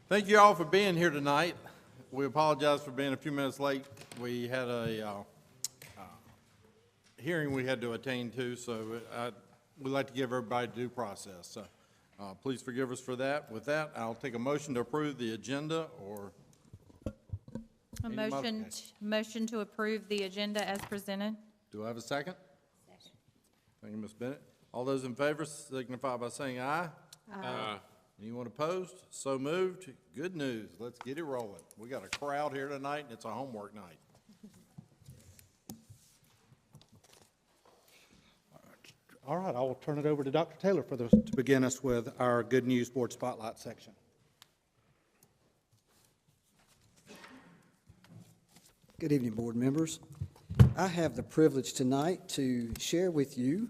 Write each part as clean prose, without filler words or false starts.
Thank you all for being here tonight. We apologize for being a few minutes late. We had a hearing we had to attend to, so we'd like to give everybody due process. So please forgive us for that. With that, I'll take a motion to approve the agenda or motion to approve the agenda as presented. do I have a second? Second. Thank you, Ms. Bennett. All those in favor signify by saying aye. Aye. Anyone opposed? So moved. Good news. Let's get it rolling. We got a crowd here tonight, and it's a homework night. All right, I will turn it over to Dr. Taylor to begin us with our Good News Board Spotlight section. Good evening, board members. I have the privilege tonight to share with you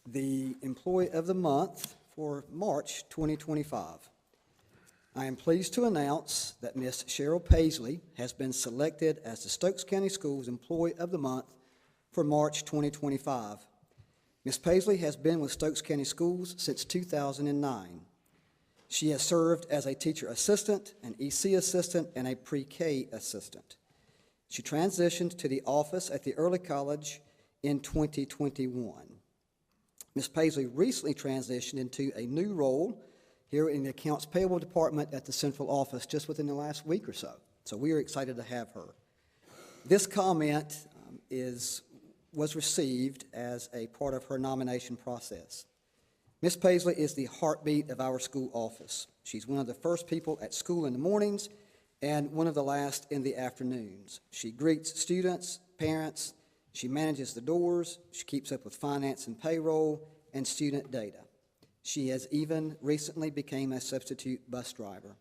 the Employee of the Month for March 2025. I am pleased to announce that Ms. Cheryl Paisley has been selected as the Stokes County Schools Employee of the Month for March 2025. Ms. Paisley has been with Stokes County Schools since 2009. She has served as a teacher assistant, an EC assistant, and a pre-K assistant. She transitioned to the office at the early college in 2021. Ms. Paisley recently transitioned into a new role here in the Accounts Payable Department at the central office just within the last week or so. So we are excited to have her. This comment was received as a part of her nomination process. Ms. Paisley is the heartbeat of our school office. She's one of the first people at school in the mornings and one of the last in the afternoons. She greets students, parents, she manages the doors, she keeps up with finance and payroll, and student data. She has even recently become a substitute bus driver.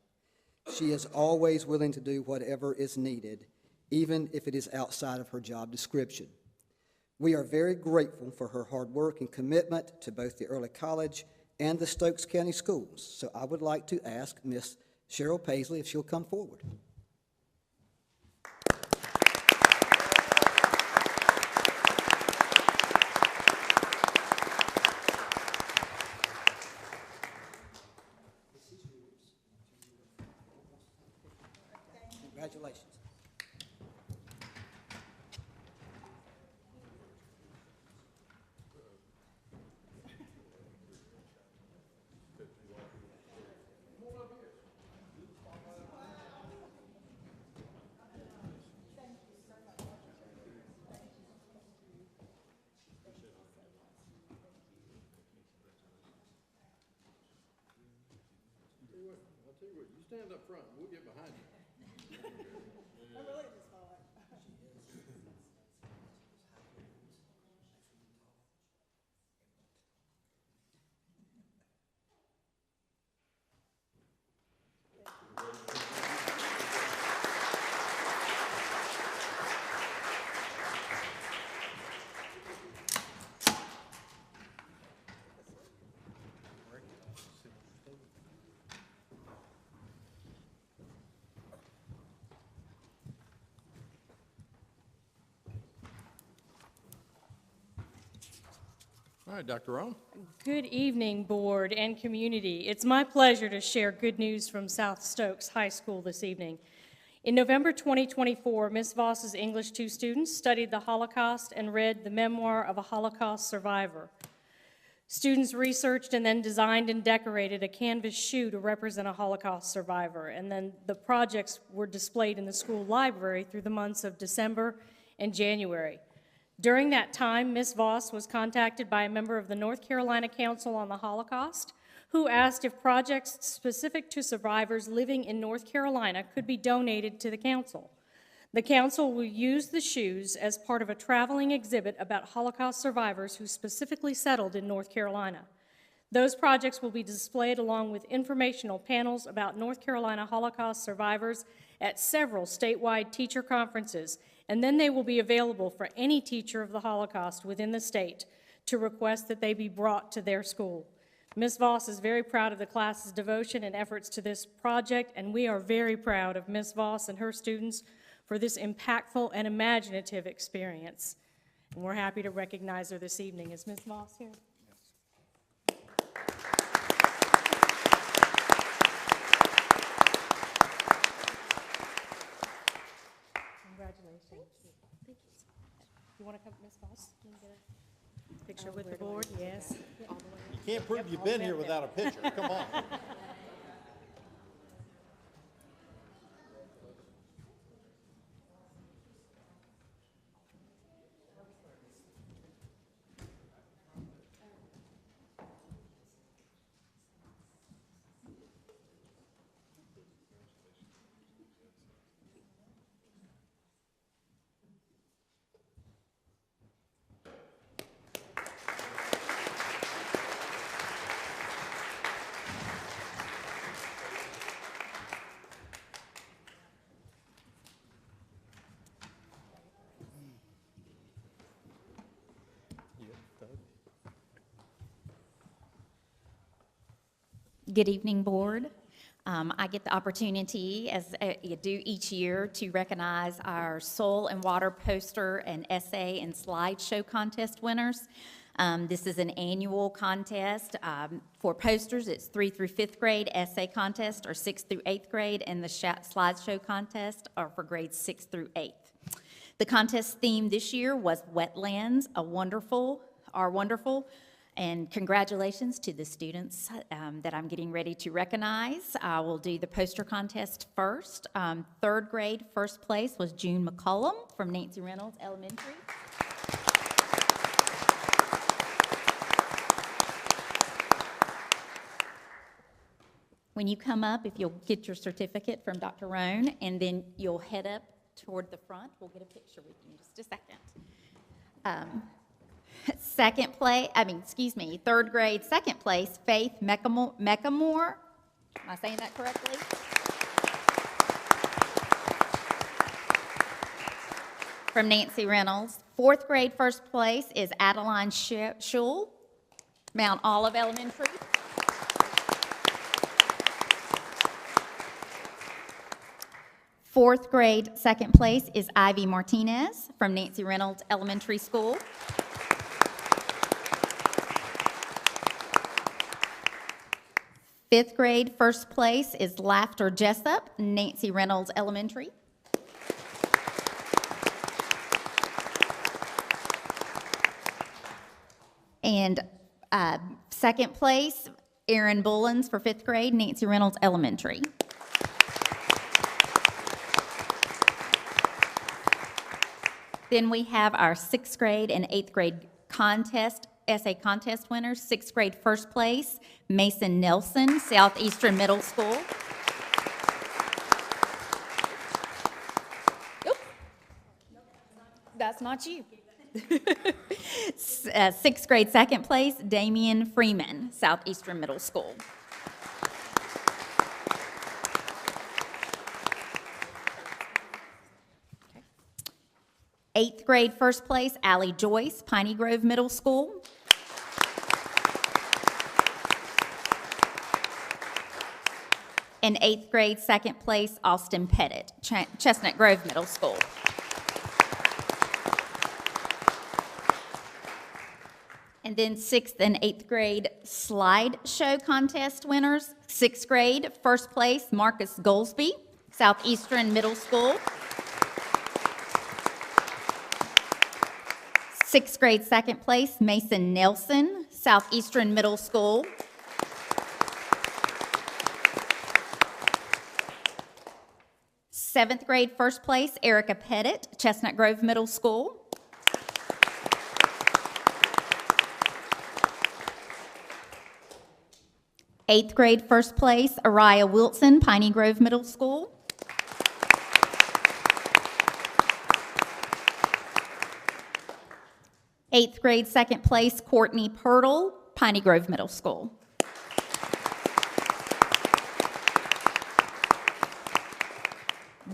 She is always willing to do whatever is needed, even if it is outside of her job description. We are very grateful for her hard work and commitment to both the early college and the Stokes County Schools. So I would like to ask Ms. Cheryl Paisley if she'll come forward. Congratulations. I'll tell you what, you stand up front, and we'll get behind you. All right, Dr. Rohn. Good evening, board and community. It's my pleasure to share good news from South Stokes High School this evening. In November 2024, Ms. Voss's English 2 students studied the Holocaust and read the memoir of a Holocaust survivor. Students researched and then designed and decorated a canvas shoe to represent a Holocaust survivor, and then the projects were displayed in the school library through the months of December and January. During that time, Ms. Voss was contacted by a member of the North Carolina Council on the Holocaust who asked if projects specific to survivors living in North Carolina could be donated to the council. The council will use the shoes as part of a traveling exhibit about Holocaust survivors who specifically settled in North Carolina. Those projects will be displayed along with informational panels about North Carolina Holocaust survivors at several statewide teacher conferences, and then they will be available for any teacher of the Holocaust within the state to request that they be brought to their school. Ms. Voss is very proud of the class's devotion and efforts to this project, and we are very proud of Ms. Voss and her students for this impactful and imaginative experience. And we're happy to recognize her this evening. Is Ms. Voss here? You want to come, Ms. Voss? Can you get a picture with the board? Yes. You can't prove you've been here without a picture, come on. Good evening, Board. I get the opportunity, as you do each year, to recognize our Soil and Water poster and essay and slideshow contest winners. This is an annual contest. For posters, it's 3th through 5th grade. Essay contest are 6th through 8th grade, and the slideshow contest are for grades 6th through 8th. The contest theme this year was Wetlands, are wonderful, and congratulations to the students that I'm getting ready to recognize. I will do the poster contest first. 3rd grade, first place was June McCullum from Nancy Reynolds Elementary. When you come up, if you'll get your certificate from Dr. Roan, and then you'll head up toward the front. We'll get a picture with you in just a second. Third grade, second place, Faith Meckamore. Am I saying that correctly? From Nancy Reynolds. 4th grade, first place is Adeline Schul, Mount Olive Elementary. Fourth grade, second place is Ivy Martinez from Nancy Reynolds Elementary School. Fifth grade, first place is Laughter Jessup, Nancy Reynolds Elementary. And second place, Erin Bullens for 5th grade, Nancy Reynolds Elementary. Then we have our 6th grade and 8th grade essay contest winners. 6th grade first place, Mason Nelson, Southeastern Middle School. Oop. That's not you. 6th grade second place, Damian Freeman, Southeastern Middle School. Okay. 8th grade first place, Allie Joyce, Piney Grove Middle School. And 8th grade second place, Austin Pettit, Chestnut Grove Middle School. And then 6th and 8th grade slideshow contest winners. 6th grade, first place, Marcus Goldsby, Southeastern Middle School. 6th grade, second place, Mason Nelson, Southeastern Middle School. Seventh grade, first place, Erica Pettit, Chestnut Grove Middle School. Eighth grade, first place, Araya Wilson, Piney Grove Middle School. Eighth grade, second place, Courtney Pirtle, Piney Grove Middle School.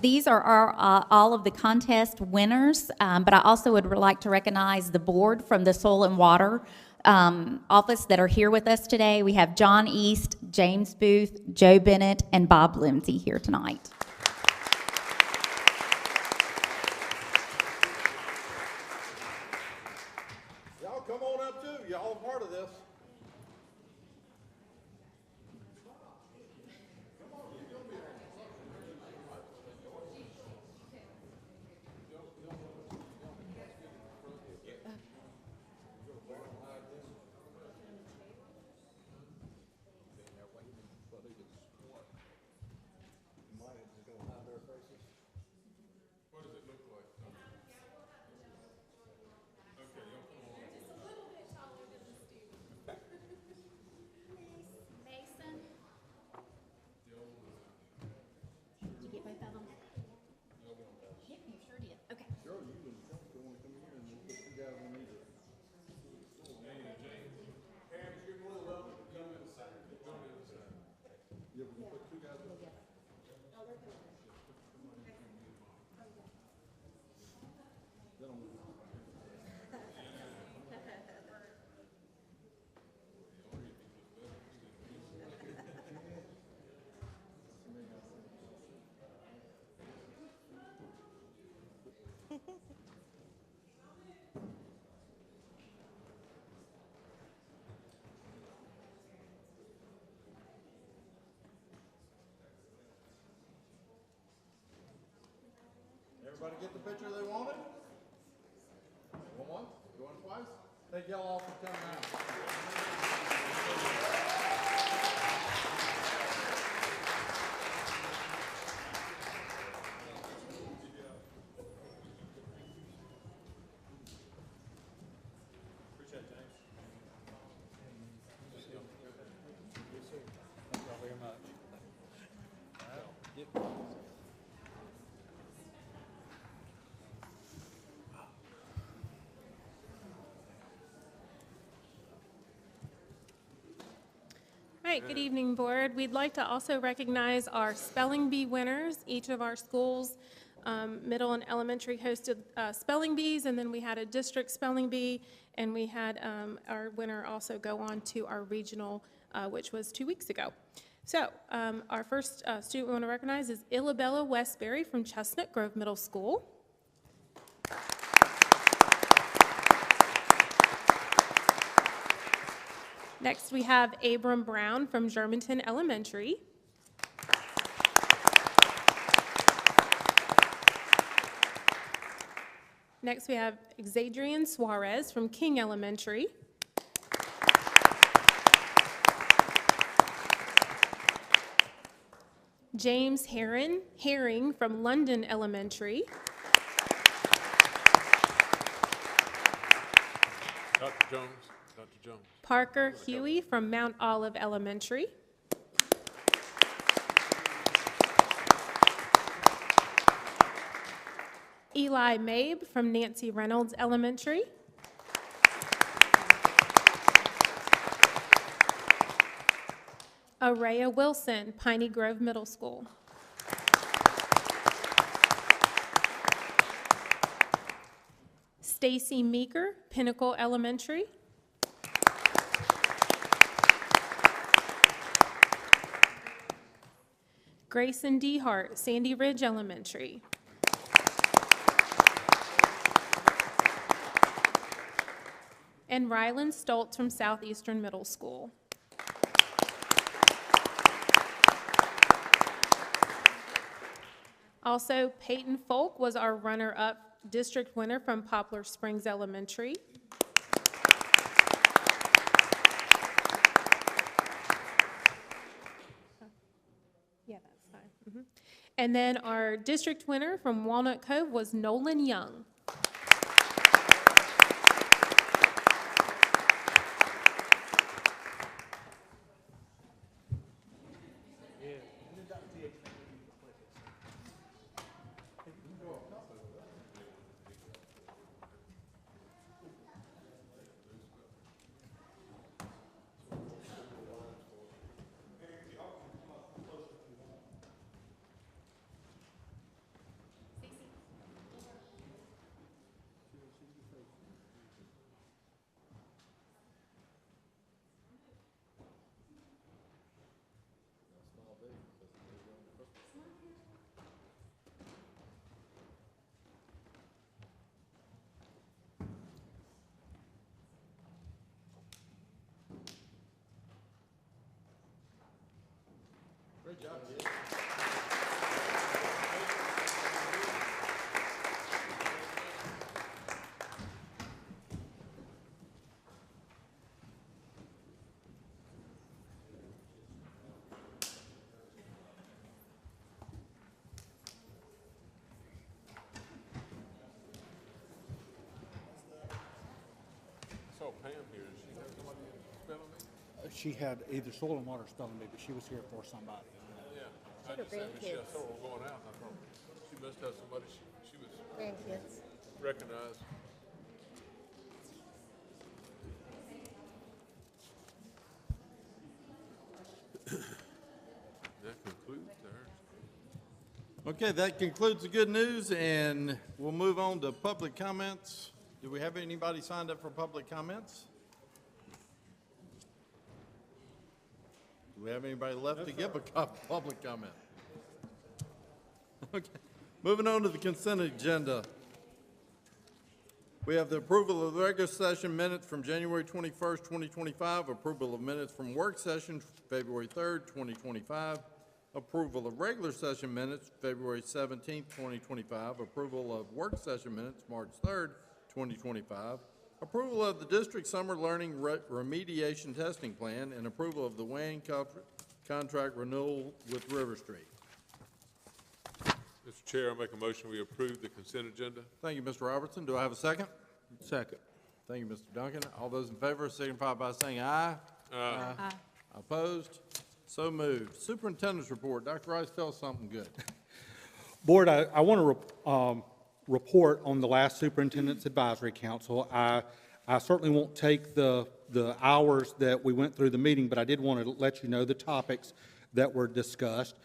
These are all of the contest winners, but I also would like to recognize the board from the Soil and Water office that are here with us today. We have John East, James Booth, Joe Bennett, and Bob Lindsay here tonight. Y'all come on up too, y'all are part of this. Everybody get the picture they wanted? Going once, going twice? Thank y'all all for coming out. All right, good evening, Board. We'd like to also recognize our spelling bee winners. Each of our schools, middle and elementary, hosted spelling bees, and then we had a district spelling bee, and we had our winner also go on to our regional, which was 2 weeks ago. So our first student we want to recognize is Illabella Westbury from Chestnut Grove Middle School. Next, we have Abram Brown from Germantown Elementary. Next, we have Xadrian Suarez from King Elementary. James Herring from London Elementary. Dr. Jones. Parker Huey from Mount Olive Elementary. Eli Mabe from Nancy Reynolds Elementary. Araya Wilson, Piney Grove Middle School. Stacy Meeker, Pinnacle Elementary. Grayson Dehart, Sandy Ridge Elementary. And Rylan Stoltz from Southeastern Middle School. Also, Peyton Folk was our runner-up district winner from Poplar Springs Elementary. Yeah, that's fine. And then our district winner from Walnut Cove was Nolan Young. Great job, kid. I saw Pam here. Did she have somebody spelling me? She had either soil and water spelling bee, but she was here for somebody. Yeah. I just said that she I saw her going out. I thought she must have somebody she was Grandkids. recognized. That concludes ours. Okay, that concludes the good news, and we'll move on to public comments. Do we have anybody signed up for public comments? Do we have anybody left to give a public comment? Okay, moving on to the consent agenda. We have the approval of the regular session minutes from January 21st, 2025, approval of minutes from work session February 3rd, 2025, Approval of regular session minutes, February 17th, 2025. Approval of work session minutes, March 3rd, 2025. Approval of the district summer learning remediation testing plan, and approval of the WAN contract renewal with River Street. Mr. Chair, I make a motion we approve the consent agenda. Thank you, Mr. Robertson. Do I have a second? Second. Thank you, Mr. Duncan. All those in favor signify by saying aye. Aye. Opposed? So moved. Superintendent's report. Dr. Rice, tell us something good. Board, I want to report on the last Superintendent's Advisory Council. I certainly won't take the hours that we went through the meeting, but I did want to let you know the topics that were discussed.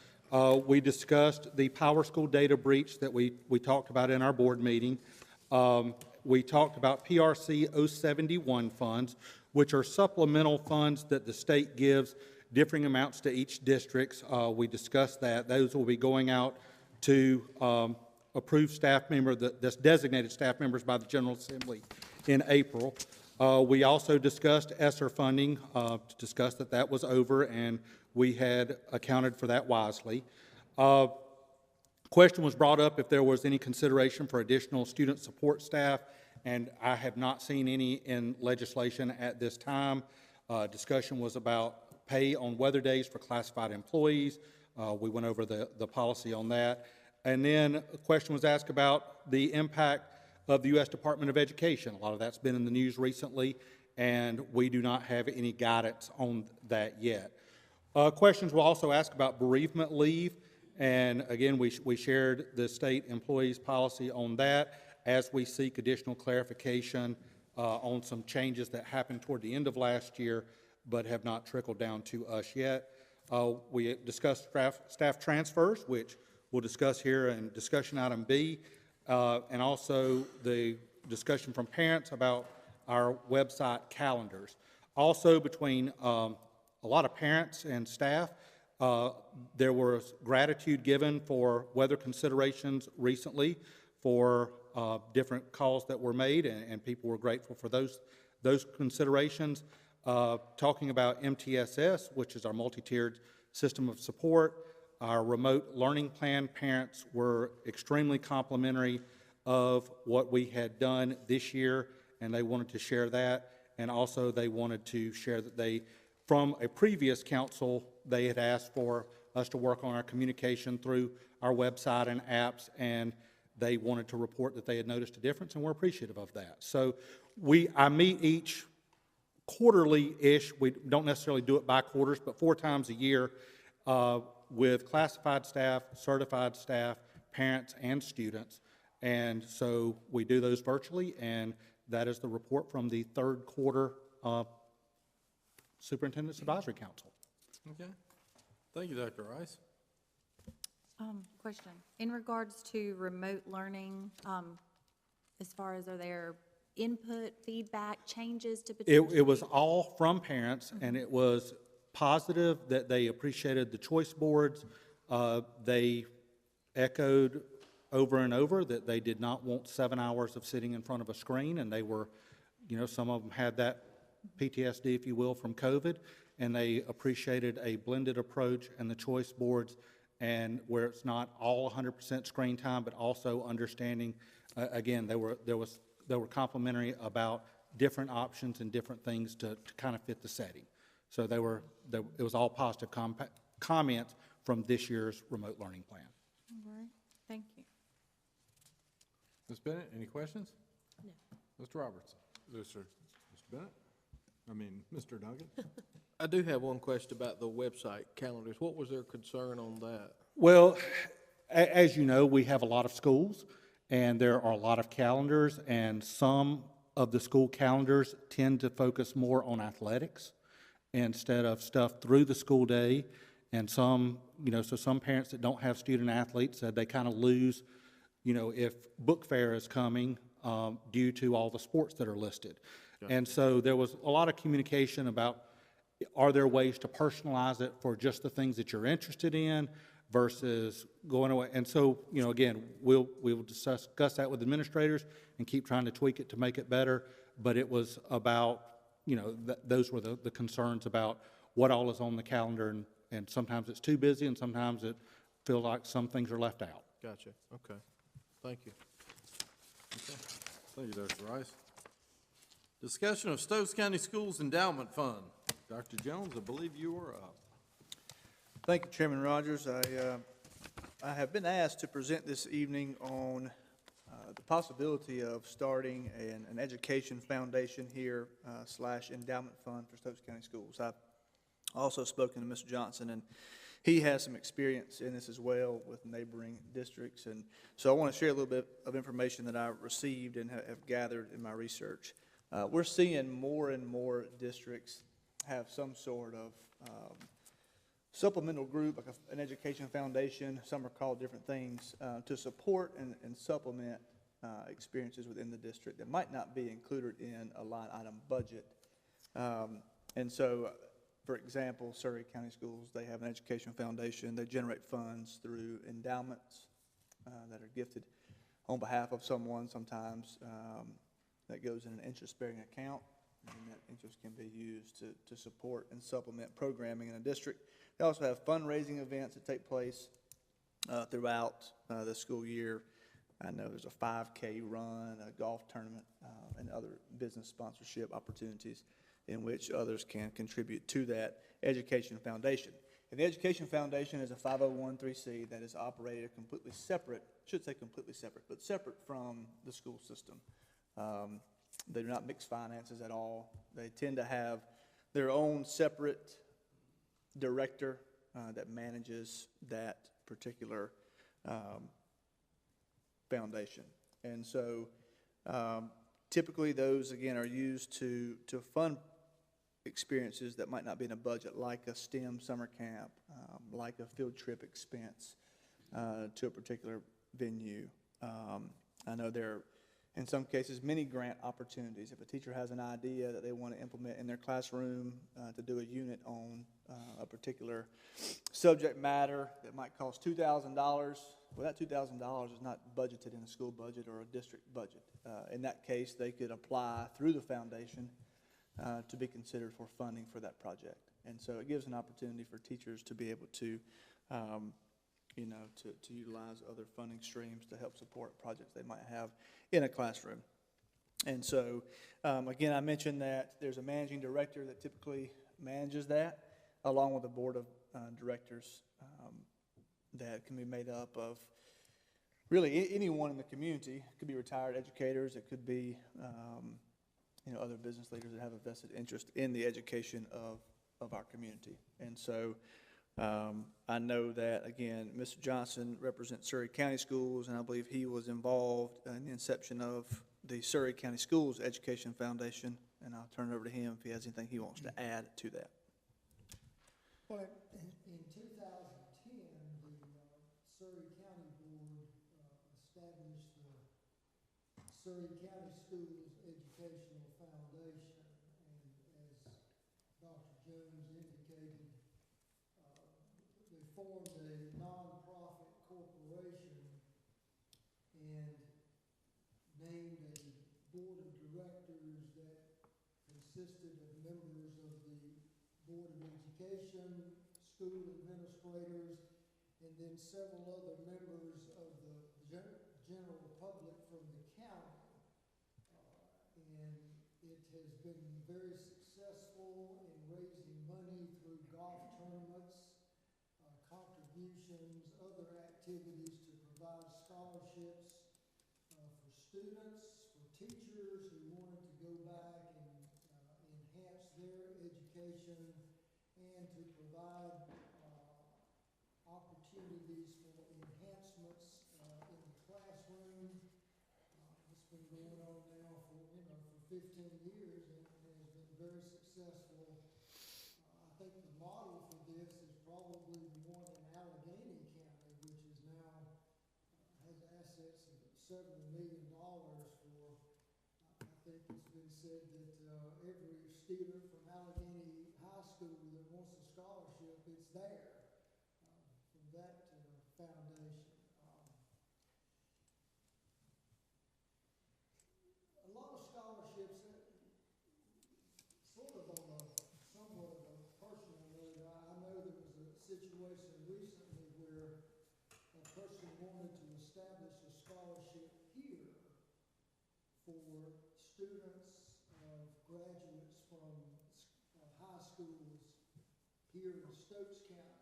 We discussed the Power School data breach that we talked about in our board meeting. We talked about PRC 071 funds, which are supplemental funds that the state gives differing amounts to each district. We discussed that. Those will be going out to approved staff member, that's designated staff members by the General Assembly in April. We also discussed ESSER funding, to discuss that was over, and we had accounted for that wisely. Question was brought up if there was any consideration for additional student support staff, and I have not seen any in legislation at this time. Discussion was about pay on weather days for classified employees. We went over the policy on that. And then a question was asked about the impact of the U.S. Department of Education. A lot of that's been in the news recently, and we do not have any guidance on that yet. Questions were also asked about bereavement leave, and again, we shared the state employees policy on that as we seek additional clarification on some changes that happened toward the end of last year but have not trickled down to us yet. We discussed staff transfers, which we'll discuss here in discussion item B, and also the discussion from parents about our website calendars. Also, between a lot of parents and staff, there was gratitude given for weather considerations recently for different calls that were made, and people were grateful for those considerations. Talking about MTSS, which is our multi-tiered system of support, our remote learning plan, parents were extremely complimentary of what we had done this year, and they wanted to share that. And also they wanted to share that from a previous council, they had asked for us to work on our communication through our website and apps, and they wanted to report that they had noticed a difference, and we're appreciative of that. So I meet each quarterly-ish. We don't necessarily do it by quarters, but 4 times a year with classified staff, certified staff, parents, and students. And so we do those virtually, and that is the report from the third quarter Superintendent's Advisory Council. Okay. Thank you, Dr. Rice. Question. In regards to remote learning, as far as are there input, feedback, changes to potentially? It was all from parents, and it was positive that they appreciated the choice boards. They echoed over and over that they did not want 7 hours of sitting in front of a screen, and they were, some of them had that PTSD, if you will, from COVID, and they appreciated a blended approach and the choice boards, and where it's not all 100% screen time, but also understanding, again, they were complimentary about different options and different things to kind of fit the setting. So it was all positive comments from this year's remote learning plan. All right. Thank you. Ms. Bennett, any questions? No. Mr. Robertson? No, sir. Mr. Bennett? Mr. Duncan? I do have one question about the website calendars. What was their concern on that? Well, as you know, we have a lot of schools, and there are a lot of calendars, and some of the school calendars tend to focus more on athletics instead of stuff through the school day. And some, so some parents that don't have student athletes said they kind of lose, if book fair is coming due to all the sports that are listed. And so there was a lot of communication about, are there ways to personalize it for just the things that you're interested in versus going away? And so, again, we'll discuss that with administrators and keep trying to tweak it to make it better. But it was about, those were the concerns about what all is on the calendar And sometimes it's too busy, and sometimes it feels like some things are left out. Gotcha, okay. Thank you. Thank you, Dr. Rice. Discussion of Stokes County Schools Endowment Fund. Dr. Jones, I believe you are up. Thank you, Chairman Rogers. I have been asked to present this evening on the possibility of starting an education foundation here / endowment fund for Stokes County Schools. I've also spoken to Mr. Johnson, and he has some experience in this as well with neighboring districts. And so I want to share a little bit of information that I received and have gathered in my research. We're seeing more and more districts have some sort of supplemental group, like an education foundation, some are called different things, to support and supplement experiences within the district that might not be included in a line item budget. And so, for example, Surrey County Schools, they have an education foundation. They generate funds through endowments that are gifted on behalf of someone sometimes. That goes in an interest-bearing account, and that interest can be used to support and supplement programming in a district. They also have fundraising events that take place throughout the school year. I know there's a 5K run, a golf tournament, and other business sponsorship opportunities in which others can contribute to that education foundation. And the education foundation is a 501(c) that is operated completely separate, should say completely separate, but separate from the school system. They do not mix finances at all. They tend to have their own separate director that manages that particular foundation. And so typically those, again, are used to fund experiences that might not be in a budget, like a STEM summer camp, like a field trip expense to a particular venue. I know there are, in some cases, many grant opportunities. If a teacher has an idea that they want to implement in their classroom to do a unit on a particular subject matter that might cost $2,000, well, that $2,000 is not budgeted in a school budget or a district budget. In that case, they could apply through the foundation to be considered for funding for that project. And so it gives an opportunity for teachers to be able to to utilize other funding streams to help support projects they might have in a classroom. And so, again, I mentioned that there's a managing director that typically manages that, along with a board of directors that can be made up of really anyone in the community. It could be retired educators, it could be other business leaders that have a vested interest in the education of our community. And so I know that, again, Mr. Johnson represents Surrey County Schools, and I believe he was involved in the inception of the Surrey County Schools Education Foundation, and I'll turn it over to him if he has anything he wants to add to that. Well, in 2010, the Surrey County Board established the Surrey County Schools Educational Foundation, and as Dr. Jones indicated, they formed a nonprofit corporation and named a board of directors that consisted of members of the Board of Education, school administrators, and then several other members of the general public from the county. And it has been very successful in raising money through golf tournaments, contributions, other activities to provide scholarships for students, for teachers who wanted to go back and enhance their education, and to provide opportunities for enhancements in the classroom. It's been going on now for 15 years and has been very successful. I think the model for this is probably the one in Allegheny County, which is now has assets of several $1 million for, I think it's been said that every student from Allegheny High School that wants a scholarship, it's there from that foundation. A lot of scholarships, sort of on a somewhat of a personal note, I know there was a situation recently where a person wanted to establish a scholarship here for students of graduates from high schools here in Stokes County.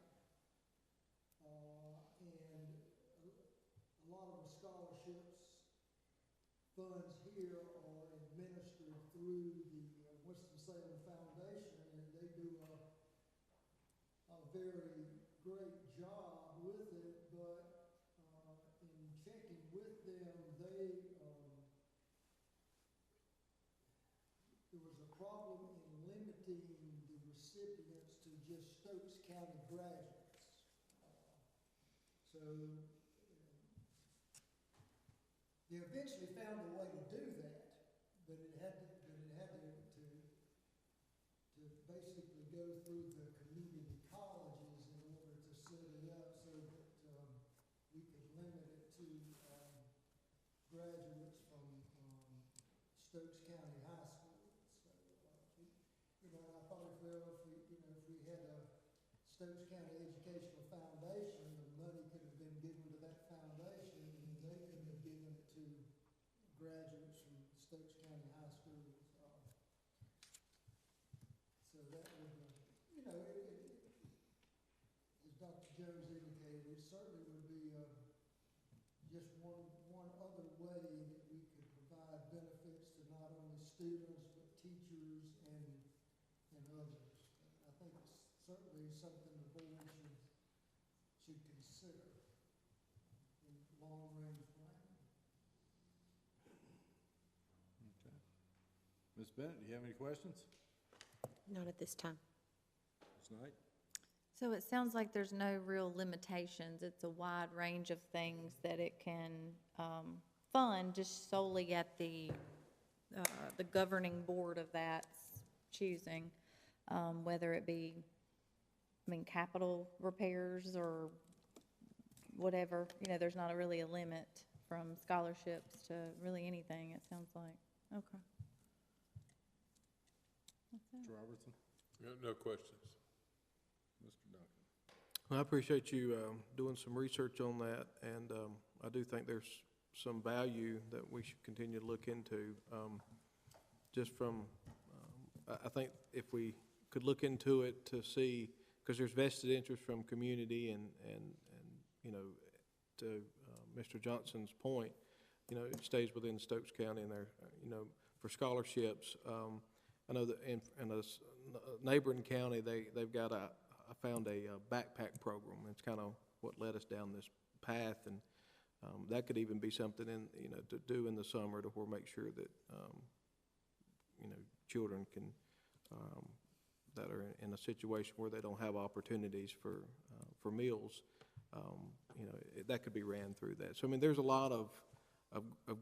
And a lot of the scholarships funds here are administered through the Winston-Salem Foundation, and they do a very great job with it, but in checking with them, there was a problem in limiting the recipients to just Stokes County graduates. So they eventually found a way to do that, but it had to basically go through the community colleges in order to set it up so that we could limit it to graduates from Stokes County High School. So, I thought if we had a Stokes County Educational Foundation, the money could have been given to that foundation, and they could have given it to graduates from Stokes County High Schools. So that would, as Dr. Jones indicated, it certainly would be just one other way that we could provide benefits to not only students, but teachers and others. I think it's certainly something the board should consider in long-range planning. Okay. Ms. Bennett, do you have any questions? Not at this time. Ms. Knight? So it sounds like there's no real limitations. It's a wide range of things that it can fund just solely at the governing board of that choosing, whether it be, capital repairs or whatever. There's not really a limit from scholarships to really anything, it sounds like. Okay. That's it. Mr. Robertson? No questions. Mr. Duncan? I appreciate you doing some research on that, and I do think there's some value that we should continue to look into. Just from, I think if we could look into it to see, because there's vested interest from community and to Mr. Johnson's point, it stays within Stokes County, and there, for scholarships. I know that in a neighboring county, they've got I found a backpack program. It's kind of what led us down this path, and that could even be something to do in the summer to make sure that children can that are in a situation where they don't have opportunities for meals. That could be ran through that. So there's a lot of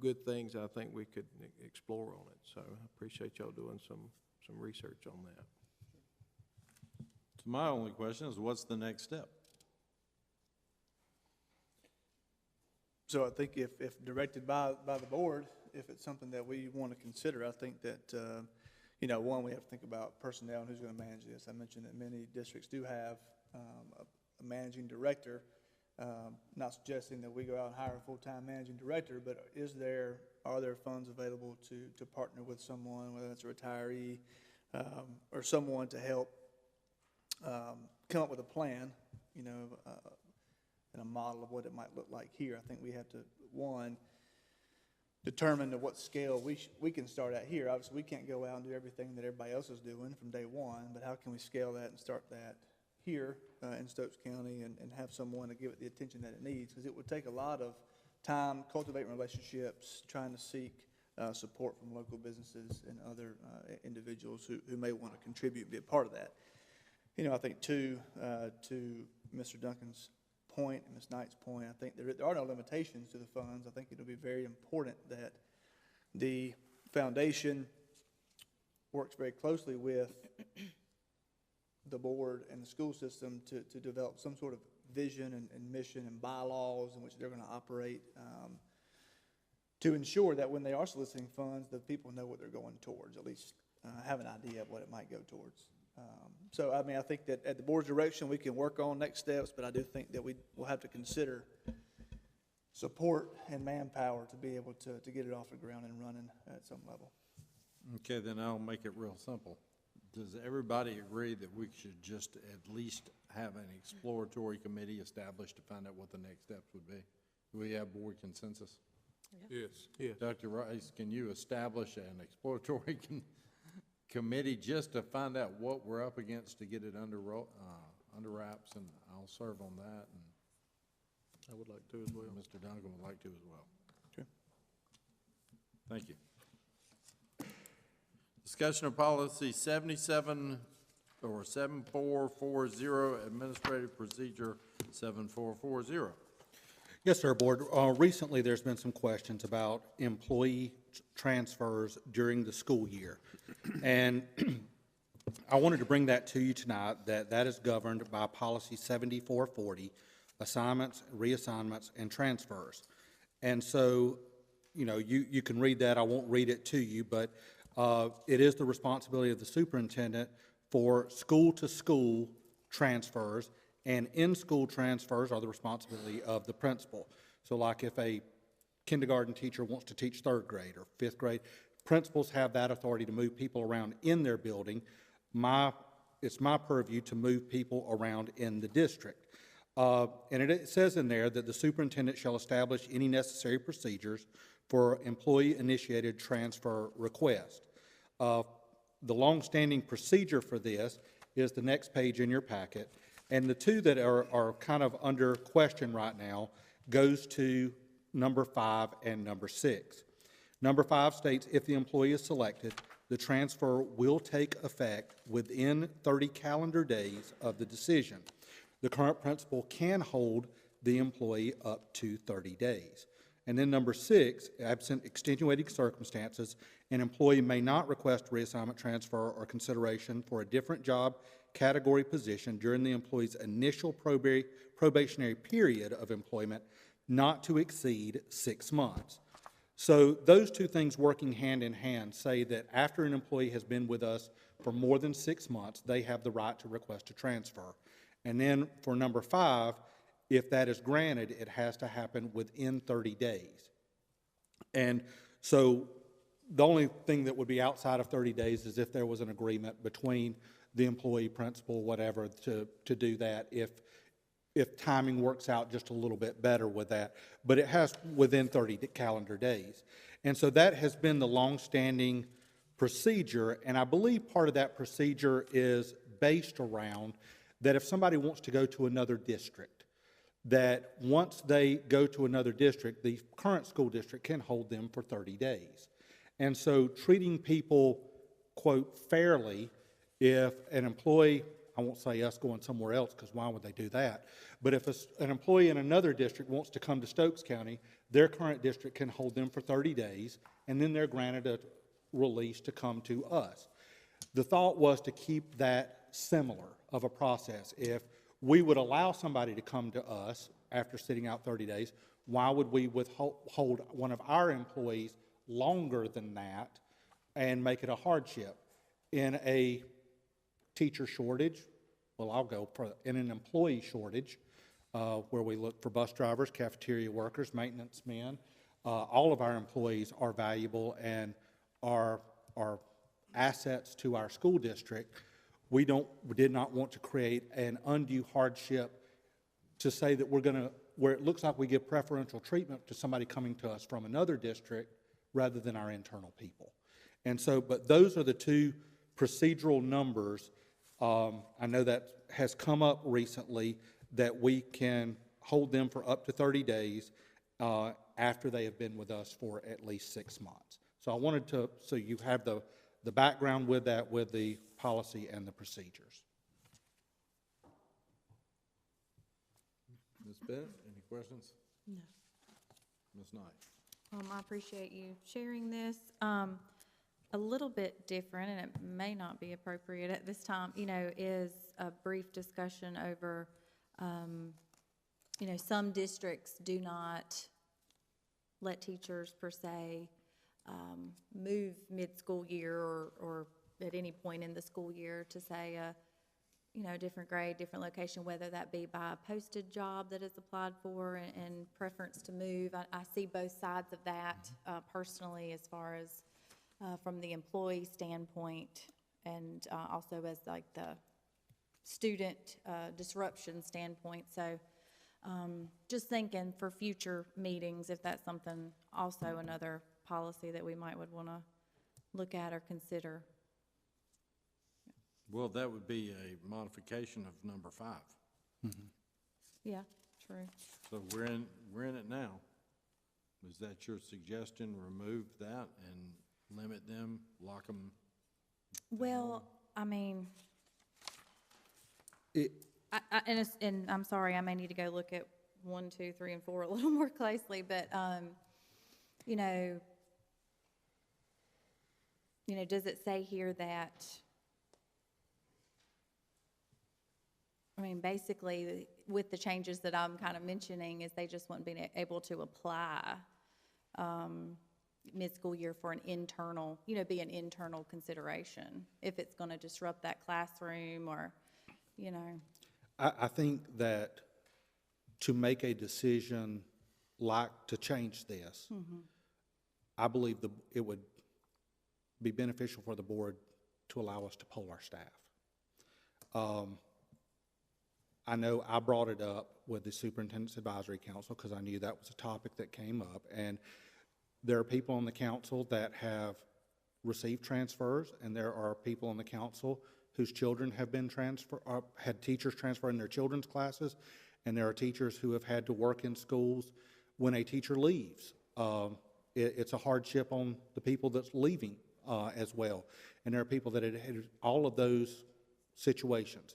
good things I think we could explore on it. So I appreciate y'all doing some research on that. So my only question is, what's the next step? So I think if directed by the board, if it's something that we want to consider, I think that, one, we have to think about personnel and who's going to manage this. I mentioned that many districts do have a managing director. Not suggesting that we go out and hire a full-time managing director, but are there funds available to partner with someone, whether it's a retiree or someone to help come up with a plan, and a model of what it might look like here. I think we have to, one, determine to what scale we can start at here. Obviously, we can't go out and do everything that everybody else is doing from day one, but how can we scale that and start that here in Stokes County and have someone to give it the attention that it needs? Because it would take a lot of time cultivating relationships, trying to seek support from local businesses and other individuals who may want to contribute and be a part of that. I think to Mr. Duncan's point and Ms. Knight's point, I think there are no limitations to the funds. I think it'll be very important that the foundation works very closely with the board and the school system to develop some sort of vision and mission and bylaws in which they're going to operate to ensure that when they are soliciting funds, the people know what they're going towards, at least have an idea of what it might go towards. So, I mean, I think that at the board's direction, we can work on next steps, but I do think that we will have to consider support and manpower to be able to get it off the ground and running at some level. Okay, then I'll make it real simple. Does everybody agree that we should just at least have an exploratory committee established to find out what the next steps would be? Do we have board consensus? Yes. Yes. Dr. Rice, can you establish an exploratory committee just to find out what we're up against to get it under wraps, and I'll serve on that, and I would like to as well. Mr. Duncan would like to as well. Okay. Thank you. Discussion of policy 77 or 7440, administrative procedure 7440. Yes, sir, Board. Recently, there's been some questions about employee transfers during the school year. And I wanted to bring that to you tonight, that is governed by policy 7440, assignments, reassignments, and transfers. And so, you know, you can read that. I won't read it to you, but it is the responsibility of the superintendent for school-to-school transfers, and in-school transfers are the responsibility of the principal. So like if a kindergarten teacher wants to teach third grade or fifth grade, principals have that authority to move people around in their building. It's my purview to move people around in the district. And it says in there that the superintendent shall establish any necessary procedures for employee-initiated transfer request. The longstanding procedure for this is the next page in your packet. And the two that are kind of under question right now goes to number 5 and number 6. Number 5 states, if the employee is selected, the transfer will take effect within 30 calendar days of the decision. The current principal can hold the employee up to 30 days. And then number 6, absent extenuating circumstances, an employee may not request reassignment, transfer, or consideration for a different job category position during the employee's initial probationary period of employment not to exceed 6 months. So those two things working hand in hand say that after an employee has been with us for more than 6 months, they have the right to request a transfer. And then for number 5, if that is granted, it has to happen within 30 days. And so the only thing that would be outside of 30 days is if there was an agreement between the employee, principal, whatever, to do that, if timing works out just a little bit better with that. But it has within 30 calendar days. And so that has been the longstanding procedure, and I believe part of that procedure is based around that if somebody wants to go to another district, that once they go to another district, the current school district can hold them for 30 days. And so treating people, quote, fairly, if an employee, I won't say us going somewhere else because why would they do that, but if an employee in another district wants to come to Stokes County, their current district can hold them for 30 days, and then they're granted a release to come to us. The thought was to keep that similar of a process. If we would allow somebody to come to us after sitting out 30 days, why would we withhold one of our employees longer than that and make it a hardship? In a teacher shortage, well, I'll go for in an employee shortage, where we look for bus drivers, cafeteria workers, maintenance men. All of our employees are valuable and are assets to our school district. We did not want to create an undue hardship to say that we're going to, where it looks like we give preferential treatment to somebody coming to us from another district rather than our internal people. And so, but those are the two procedural numbers. I know that has come up recently, that we can hold them for up to 30 days after they have been with us for at least 6 months. So I wanted to, so you have the background with that, with the policy and the procedures. Ms. Bennett, any questions? No. Ms. Knight? I appreciate you sharing this. A little bit different, and it may not be appropriate at this time, is a brief discussion over, some districts do not let teachers per se move mid-school year or at any point in the school year to say, you know, different grade, different location, whether that be by a posted job that is applied for and preference to move. I see both sides of that personally, as far as from the employee standpoint, and also as like the student disruption standpoint. So just thinking for future meetings, if that's something, also another policy that we might would want to look at or consider. Well, that would be a modification of number 5. Yeah, true. So we're in it now. Is that your suggestion? Remove that and limit them, lock them? Well, I mean, It, and I'm sorry, I may need to go look at 1, 2, 3, and 4 a little more closely, but, you know, does it say here that, I mean, basically, with the changes that I'm kind of mentioning, is they just wouldn't be able to apply mid-school year for an internal, be an internal consideration, if it's going to disrupt that classroom or, I think that to make a decision like to change this, I believe it would be beneficial for the board to allow us to poll our staff. I know I brought it up with the Superintendent's Advisory Council because I knew that was a topic that came up, and there are people on the council that have received transfers, and there are people on the council whose children have been had teachers transfer in their children's classes, and there are teachers who have had to work in schools when a teacher leaves. It's a hardship on the people that's leaving as well, and there are people that had all of those situations.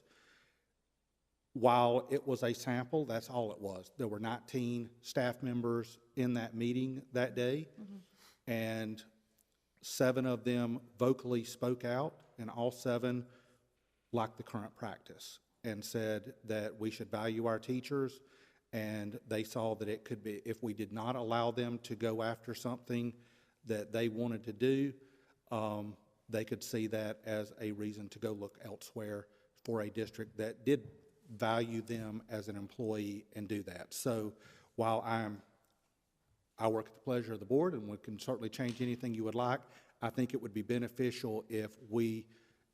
While it was a sample, that's all it was. There were 19 staff members in that meeting that day, and 7 of them vocally spoke out, and all 7 liked the current practice and said that we should value our teachers, and they saw that it could be, if we did not allow them to go after something that they wanted to do, they could see that as a reason to go look elsewhere for a district that did value them as an employee and do that. So while I work at the pleasure of the board, and we can certainly change anything you would like, I think it would be beneficial if we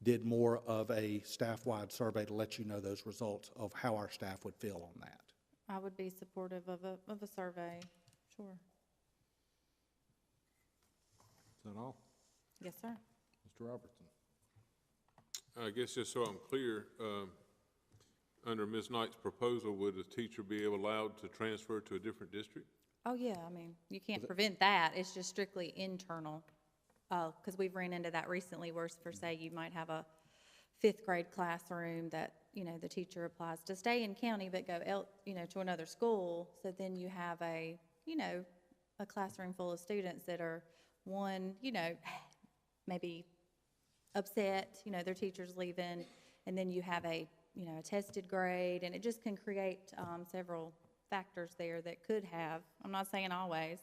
did more of a staff-wide survey to let you know those results of how our staff would feel on that. I would be supportive of a survey, sure. Is that all? Yes, sir. Mr. Robertson? I guess just so I'm clear, under Ms. Knight's proposal, would a teacher be allowed to transfer to a different district? Oh, yeah, I mean, you can't prevent that, it's just strictly internal. Because we've ran into that recently where, for say, you might have a 5th grade classroom that, the teacher applies to stay in county but go, to another school. So then you have a classroom full of students that are, one, maybe upset, their teacher's leaving, and then you have a tested grade, and it just can create several factors there that could have, I'm not saying always,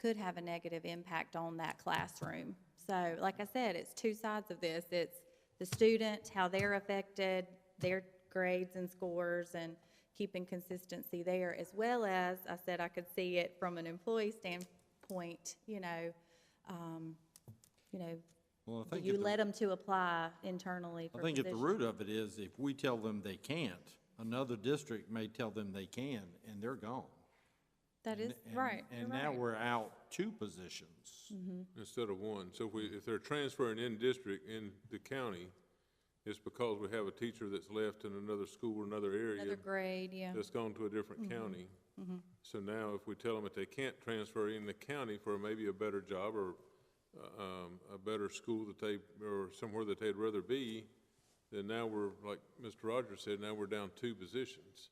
could have a negative impact on that classroom. So, like I said, it's 2 sides of this. It's the student, how they're affected, their grades and scores, and keeping consistency there, as well as, I said, I could see it from an employee standpoint, Well, I think you let them to apply internally for I think at the positions. root of it is, if we tell them they can't, another district may tell them they can, and they're gone. That is And- right. And you're now right. we're out 2 positions. Instead of 1. So if they're transferring in district in the county, it's because we have a teacher that's left in another school or another area. Another grade, yeah. That's gone to a different county. So now if we tell them that they can't transfer in the county for maybe a better job or a better school or somewhere that they'd rather be, then now we're, like Mr. Rogers said, now we're down 2 positions.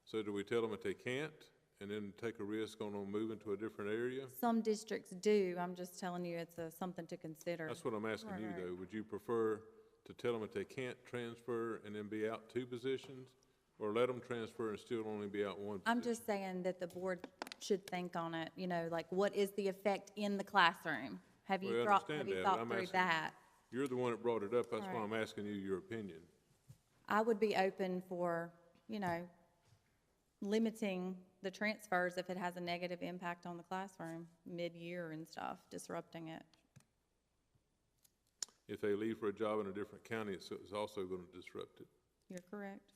So do we tell them that they can't and then take a risk on them moving to a different area? Some districts do. I'm just telling you it's something to consider. That's what I'm asking you, Right. though. Would you prefer to tell them that they can't transfer and then be out 2 positions? Or let them transfer and still only be out 1 position? I'm just saying that the board should think on it, like what is the effect in the classroom? Have you Well, I thought understand that, but thought I'm through asking- that? You're the one that brought it up, that's why I'm asking you your opinion. I would be open for, you know, limiting the transfers if it has a negative impact on the classroom mid-year and stuff, disrupting it. If they leave for a job in a different county, it's also going to disrupt it. You're correct.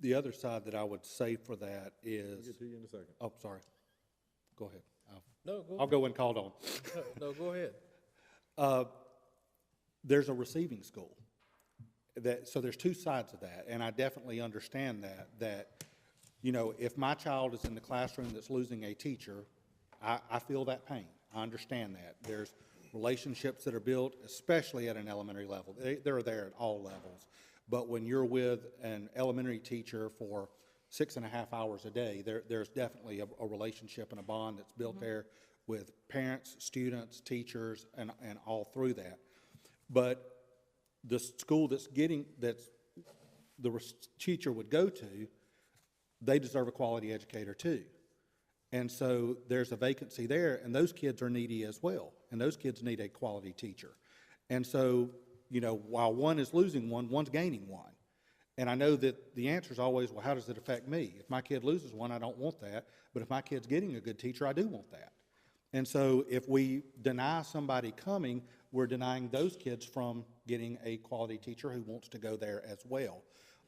The other side that I would say for that is. I'll get to you in a second. Oh, sorry. Go ahead. No, go I'll go when called on. No, go ahead. There's a receiving school. So there's two sides of that, and I definitely understand that, you know, if my child is in the classroom that's losing a teacher, I feel that pain. I understand that. There's relationships that are built, especially at an elementary level. They're there at all levels. But when you're with an elementary teacher for 6.5 hours a day, there's definitely a relationship and a bond that's built there with parents, students, teachers, and all through that. But the school that's the teacher would go to, they deserve a quality educator too. And so there's a vacancy there, and those kids are needy as well, and those kids need a quality teacher. And so, you know, while one is losing one, one's gaining one. And I know that the answer is always, well, how does it affect me? If my kid loses one, I don't want that. But if my kid's getting a good teacher, I do want that. And so if we deny somebody coming, we're denying those kids from getting a quality teacher who wants to go there as well.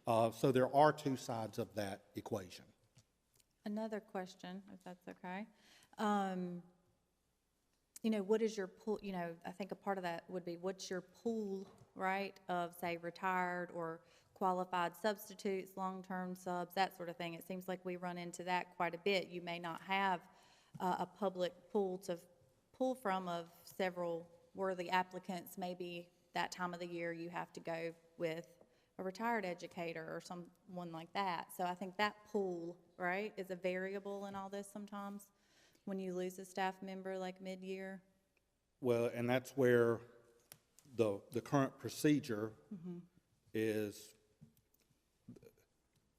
So there are two sides of that equation. Another question, if that's okay. You know, what is your pool, you know, I think a part of that would be, what's your pool, right, of, say, retired or qualified substitutes, long-term subs, that sort of thing? It seems like we run into that quite a bit. You may not have a public pool to pull from of several worthy applicants. Maybe that time of the year you have to go with a retired educator or someone like that. So I think that pool, right, is a variable in all this sometimes when you lose a staff member like mid-year. Well, and that's where the current procedure is,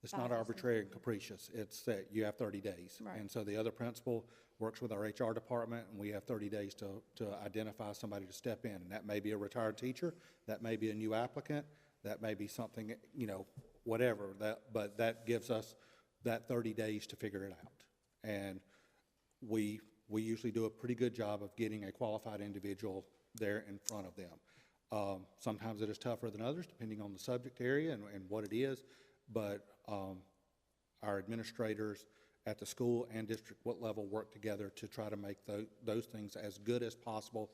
it's not arbitrary and capricious. It's that you have 30 days. Right. And so the other principal works with our HR department, and we have 30 days to identify somebody to step in. And that may be a retired teacher, that may be a new applicant, that may be something, you know, whatever, but that gives us that 30 days to figure it out. And we usually do a pretty good job of getting a qualified individual there in front of them. Sometimes it is tougher than others, depending on the subject area and what it is, but our administrators at the school and district level work together to try to make those things as good as possible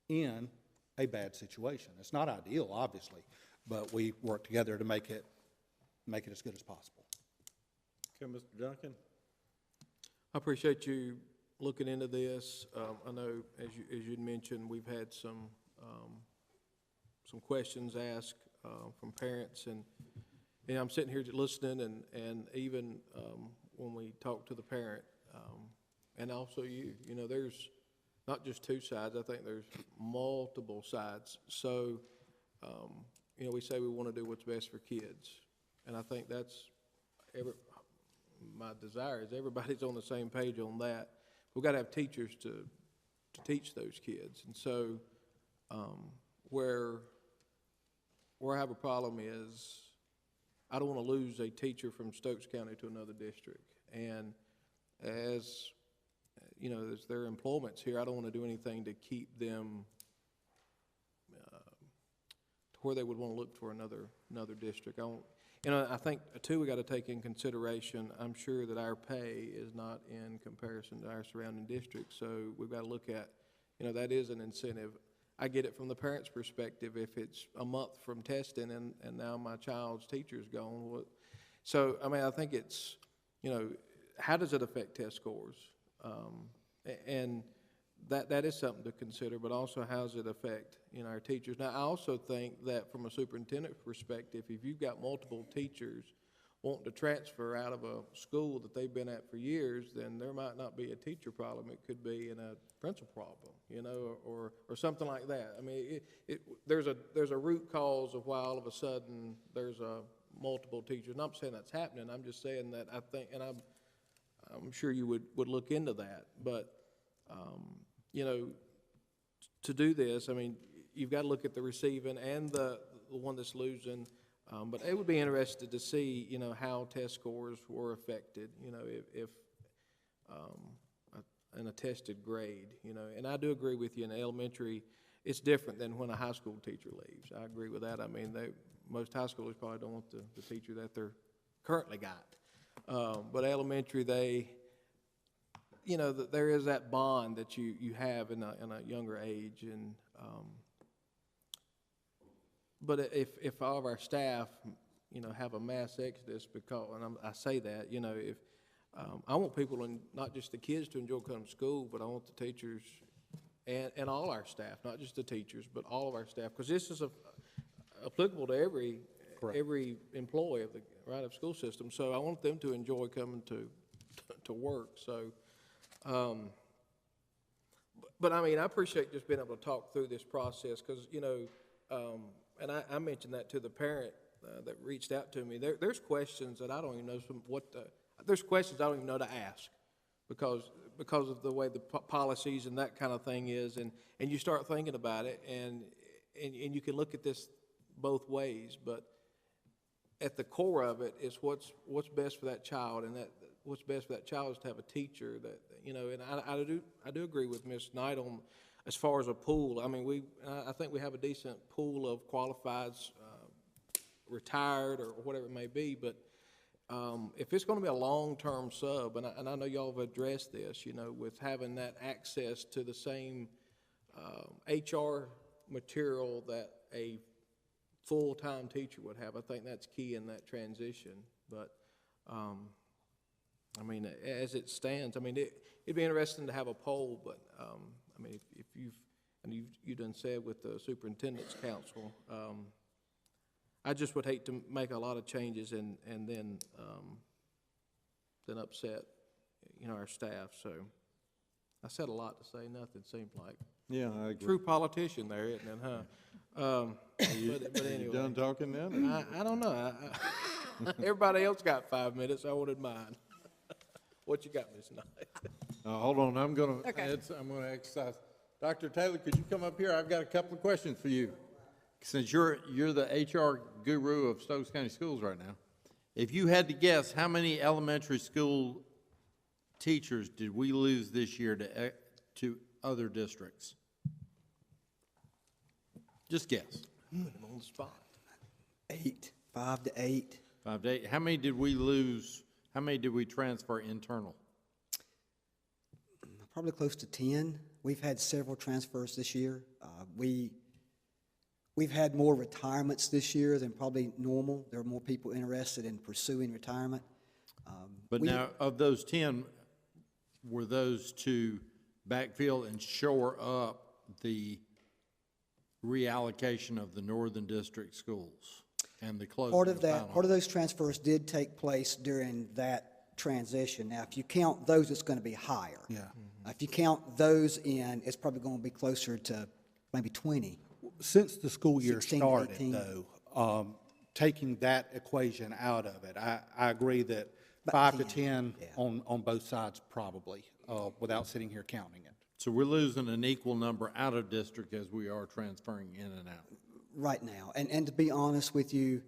in a bad situation. It's not ideal, obviously, but we work together to make it as good as possible. Okay, Mr. Duncan? I appreciate you looking into this. I know, as you'd mentioned, we've had some questions asked from parents, and I'm sitting here listening, and even when we talk to the parent, and also you know, there's not just two sides. I think there's multiple sides. So, you know, we say we want to do what's best for kids, and I think that's my desire is everybody's on the same page on that. We've got to have teachers to teach those kids, and so where I have a problem is I don't want to lose a teacher from Stokes County to another district, and as you know, as their employment's here, I don't want to do anything to keep them to where they would want to look for another district. I think too, we got to take in consideration, I'm sure that our pay is not in comparison to our surrounding districts, so we've got to look at, you know, that is an incentive. I get it from the parent's perspective. If it's a month from testing and now my child's teacher's gone, so I mean, I think it's, you know, how does it affect test scores? And that is something to consider, but also how does it affect, you know, our teachers? Now, I also think that from a superintendent perspective, if you've got multiple teachers wanting to transfer out of a school that they've been at for years, then there might not be a teacher problem. It could be in a principal problem, you know, or something like that. I mean, there's a root cause of why all of a sudden there's multiple teachers. And I'm saying that's happening. I'm just saying that I think, and I'm sure you would look into that. But, you know, to do this, I mean, you've got to look at the receiving and the one that's losing. But it would be interested to see, you know, how test scores were affected, you know, if an attested grade, you know. And I do agree with you, in elementary, it's different than when a high school teacher leaves. I agree with that. I mean, most high schoolers probably don't want the teacher that they're currently got. But elementary, you know, there is that bond that you have in a younger age. And but if all of our staff, you know, have a mass exodus, because, and I say that, you know, if I want people, and not just the kids, to enjoy coming to school, but I want the teachers and all our staff, not just the teachers, but all of our staff, because this is applicable to every employee of the school system. So I want them to enjoy coming to work. So, but I mean, I appreciate just being able to talk through this process, because, you know, and I mentioned that to the parent that reached out to me. There's questions that I don't even know there's questions I don't even know to ask, because of the way the policies and that kind of thing is, and you start thinking about it, and you can look at this both ways, but at the core of it is what's best for that child, and that what's best for that child is to have a teacher that, you know. And I do agree with Ms. Knight on, as far as a pool. I mean, I think we have a decent pool of qualified, retired, or whatever it may be, but if it's going to be a long-term sub, and I know y'all have addressed this, you know, with having that access to the same HR material that a full-time teacher would have, I think that's key in that transition. But I mean, as it stands, I mean, it'd be interesting to have a poll, but I mean, if you've done said with the Superintendent's Council, I just would hate to make a lot of changes and then upset, you know, our staff. So I said a lot to say nothing, seemed like. Yeah, I agree. True politician there, isn't it, huh? But anyway. You done talking now? I don't know. Everybody else got 5 minutes. I wanted mine. What you got, Ms. Knight? Hold on, I'm gonna exercise. Dr. Taylor, could you come up here? I've got a couple of questions for you. Since you're the HR guru of Stokes County Schools right now, if you had to guess, how many elementary school teachers did we lose this year to other districts? Just guess. Put him on the spot. 5 to 8. 5 to 8. How many did we lose? How many did we transfer internal? Probably close to 10. We've had several transfers this year. We've had more retirements this year than probably normal. There are more people interested in pursuing retirement. But now, of those 10, were those to backfill and shore up the reallocation of the Northern District schools and the closing Part of those transfers did take place during that transition. Now, if you count those, it's going to be higher. Yeah. If you count those in, it's probably going to be closer to maybe 20. Since the school year 16, started, 18. though, taking that equation out of it, I agree that 5 to 10 yeah. on both sides probably, without sitting here counting it. So we're losing an equal number out of district as we are transferring in and out. Right now. And to be honest with you,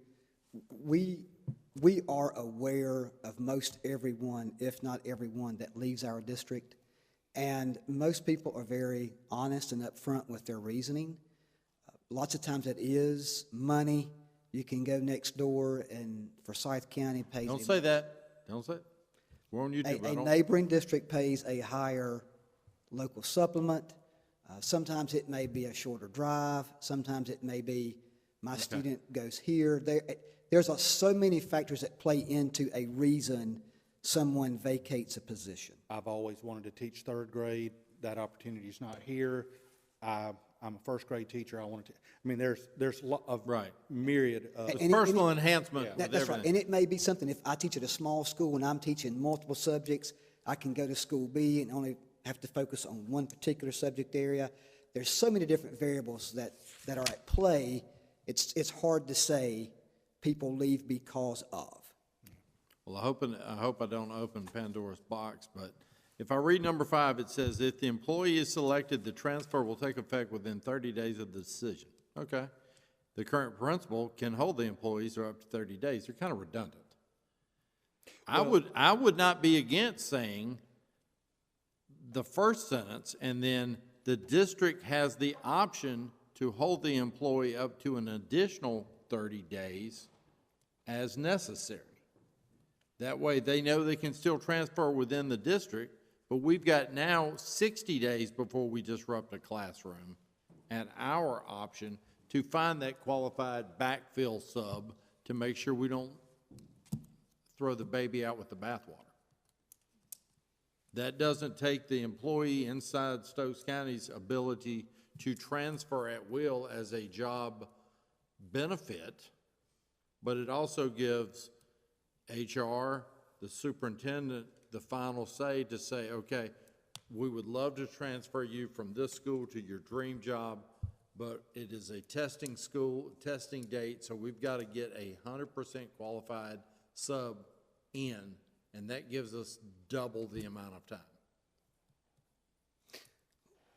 we are aware of most everyone, if not everyone, that leaves our district. And most people are very honest and upfront with their reasoning. Lots of times it is money. You can go next door and Forsyth County pays. Don't say that. Don't say it. We're on YouTube. A neighboring district pays a higher local supplement. Sometimes it may be a shorter drive. Sometimes it may be my student goes here. There's so many factors that play into a reason someone vacates a position. I've always wanted to teach third grade. That opportunity's not here. I'm a first grade teacher. I mean, there's a myriad of. It's personal enhancement. That's right. And it may be something, if I teach at a small school and I'm teaching multiple subjects, I can go to school B and only have to focus on one particular subject area. There's so many different variables that are at play. It's hard to say people leave because of. Well, I hope I don't open Pandora's box, but If I read number 5, it says, if the employee is selected, the transfer will take effect within 30 days of the decision. Okay. The current principal can hold the employees for up to 30 days. They're kind of redundant. I would not be against saying the first sentence, and then the district has the option to hold the employee up to an additional 30 days as necessary. That way, they know they can still transfer within the district, but we've got now 60 days before we disrupt a classroom at our option to find that qualified backfill sub to make sure we don't throw the baby out with the bathwater. That doesn't take the employee inside Stokes County's ability to transfer at will as a job benefit, but it also gives HR, the superintendent, the final say to say, okay, we would love to transfer you from this school to your dream job, but it is a testing school, testing date, so we've got to get 100% qualified sub in, and that gives us double the amount of time.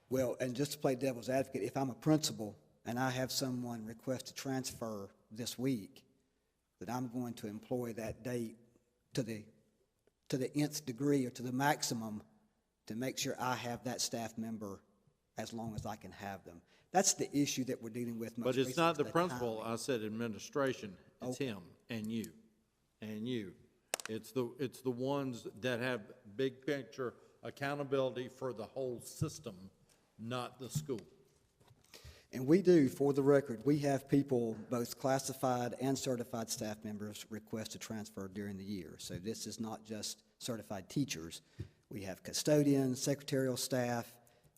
Well, and just to play devil's advocate, if I'm a principal and I have someone request to transfer this week, that I'm going to employ that date to the nth degree or to the maximum to make sure I have that staff member as long as I can have them. That's the issue that we're dealing with most But it's recently, not the is principal, timing. I said administration, it's him and you, and you. It's the ones that have big picture accountability for the whole system, not the school. And we do, for the record, we have people, both classified and certified staff members, request to transfer during the year. So this is not just certified teachers. We have custodians, secretarial staff,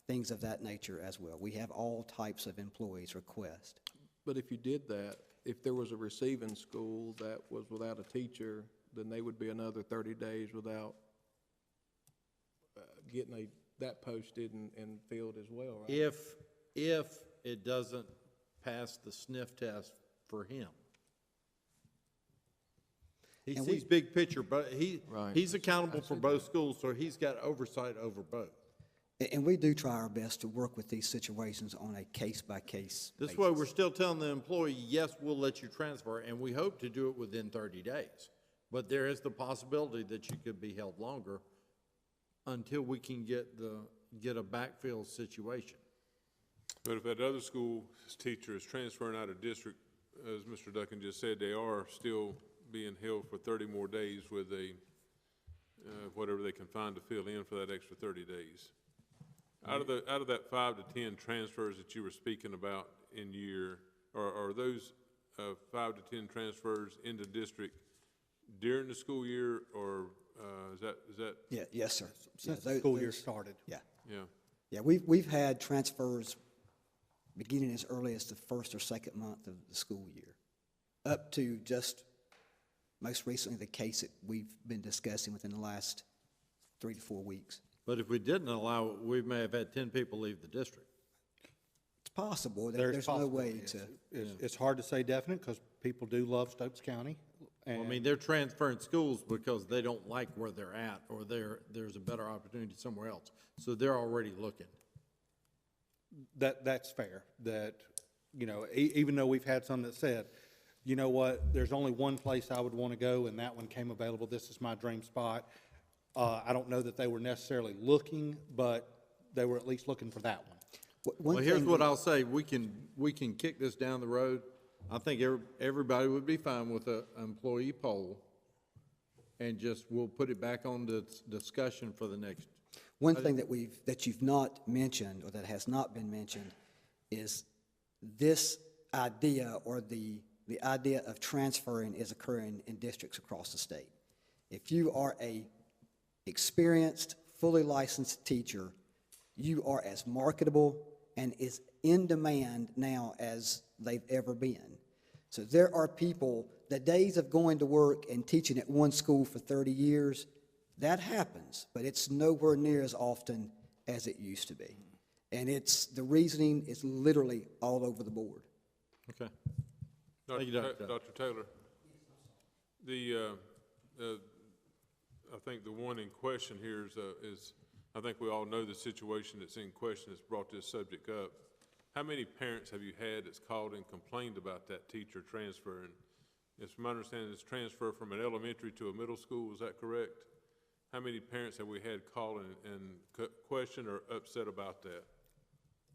things of that nature as well. We have all types of employees request. But if you did that, if there was a receiving school that was without a teacher, then they would be another 30 days without getting that posted and filled as well, right? If it doesn't pass the sniff test for him. He And sees big picture, but he's accountable for both schools, so he's got oversight over both. And we do try our best to work with these situations on a case-by-case basis. This way, we're still telling the employee, yes, we'll let you transfer, and we hope to do it within 30 days. But there is the possibility that you could be held longer until we can get a backfill situation. But if that other school's teacher is transferring out of district, as Mr. Duncan just said, they are still being held for 30 more days with whatever they can find to fill in for that extra 30 days. Out of that 5 to 10 transfers that you were speaking about in year, are those 5 to 10 transfers into district during the school year, or is that? Yeah, yes, sir. Since the school year started. Yeah. Yeah. Yeah, we've had transfers beginning as early as the first or second month of the school year, up to just most recently the case that we've been discussing within the last 3 to 4 weeks. But if we didn't allow it, we may have had 10 people leave the district. It's possible. There's no way to. It's hard to say definite because people do love Stokes County. Well, I mean, they're transferring schools because they don't like where they're at, or there's a better opportunity somewhere else. So they're already looking. That's fair, that, you know, even though we've had some that said, you know what, there's only one place I would want to go, and that one came available, this is my dream spot. I don't know that they were necessarily looking, but they were at least looking for that one. One Well, here's thing what I'll say, we can kick this down the road. I think everybody would be fine with an employee poll, and we'll put it back on the discussion for the next. One thing that you've not mentioned, or that has not been mentioned, is this idea, or the idea of transferring is occurring in districts across the state. If you are a experienced, fully licensed teacher, you are as marketable and is in demand now as they've ever been. So there are people, the days of going to work and teaching at one school for 30 years, that happens, but it's nowhere near as often as it used to be. And the reasoning is literally all over the board. Okay. Thank you, Dr. Taylor, I think the one in question here is I think we all know the situation that's in question that's brought this subject up. How many parents have you had that's called and complained about that teacher transferring? It's my understanding it's transfer from an elementary to a middle school, is that correct? How many parents have we had call and question or upset about that?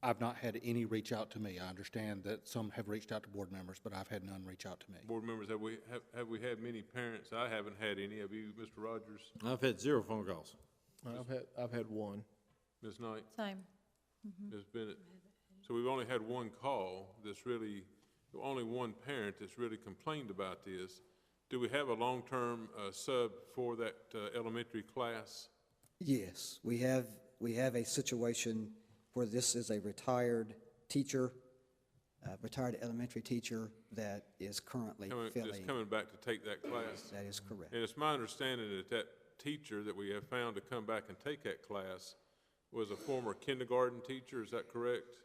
I've not had any reach out to me. I understand that some have reached out to board members, but I've had none reach out to me. Board members, have we had many parents? I haven't had any. Have you, Mr. Rogers? I've had 0 phone calls. I've had one. Ms. Knight? Same. Ms. Bennett? So we've only had one call that's really, only one parent that's really complained about this. Do we have a long-term sub for that elementary class? Yes, we have a situation where this is a retired teacher, retired elementary teacher that is currently filling. Just coming back to take that class? That is correct. And it's my understanding that that teacher that we have found to come back and take that class was a former kindergarten teacher, is that correct?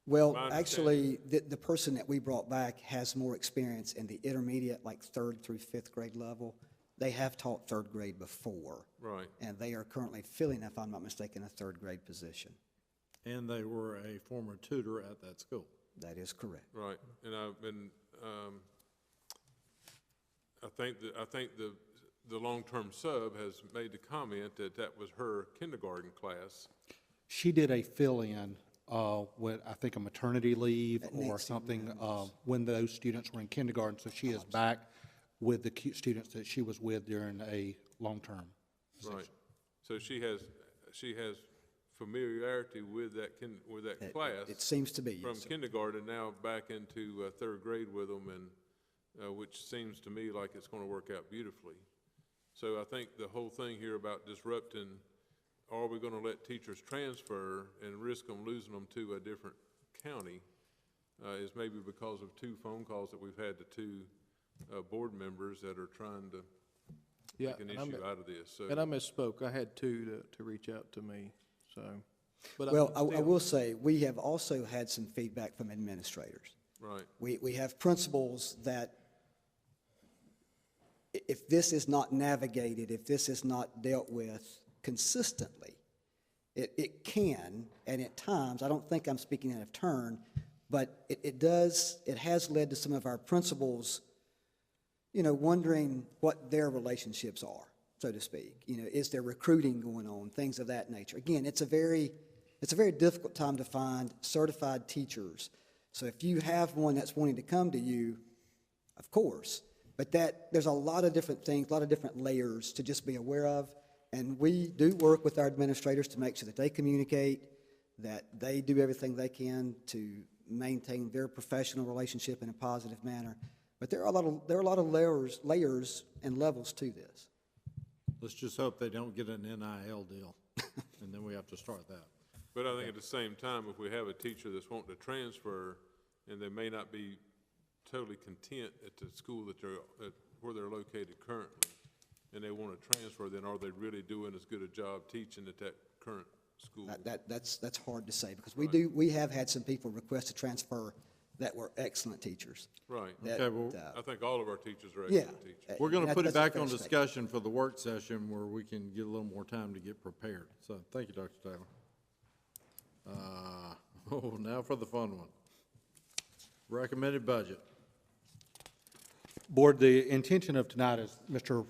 Well, actually, the person that we brought back has more experience in the intermediate, like 3rd through 5th grade level. They have taught 3rd grade before. Right. And they are currently filling, if I'm not mistaken, a 3rd grade position. And they were a former tutor at that school. That is correct. Right, and I think the long-term sub has made the comment that that was her kindergarten class. She did a fill-in with, I think, a maternity leave or something when those students were in kindergarten. So she is back with the students that she was with during a long-term position. Right. So she has familiarity with that class. It seems to be, yes, From sir. kindergarten now back into 3rd grade with them, and which seems to me like it's going to work out beautifully. So I think the whole thing here about disrupting, are we going to let teachers transfer and risk them losing them to a different county, is maybe because of 2 phone calls that we've had to 2 board members that are trying to make an issue out of this. So, And I misspoke. I had 2 to reach out to me, so. But Well, I will say, we have also had some feedback from administrators. right, We have principals that if this is not navigated, if this is not dealt with consistently, it can, and at times, I don't think I'm speaking out of turn, but it has led to some of our principals, wondering what their relationships are, so to speak. Is there recruiting going on, things of that nature. Again, it's a very difficult time to find certified teachers. So if you have one that's wanting to come to you, of course, but there's a lot of different things, a lot of different layers to just be aware of. And we do work with our administrators to make sure that they communicate, that they do everything they can to maintain their professional relationship in a positive manner. But there are a lot of layers and levels to this. Let's just hope they don't get an NIL deal, and then we have to start that. but I think at the same time, if we have a teacher that's wanting to transfer, and they may not be totally content at the school where they're located currently, and they want to transfer, then are they really doing as good a job teaching at that current school? That's hard to say, because we have had some people request to transfer that were excellent teachers. Right. Okay, well, I think all of our teachers are Yeah. excellent teachers. We're going to put it That's a back fair on statement. discussion for the work session where we can get a little more time to get prepared. So, thank you, Dr. Taylor. Now for the fun one. Recommended budget. Board, the intention of tonight is Mr.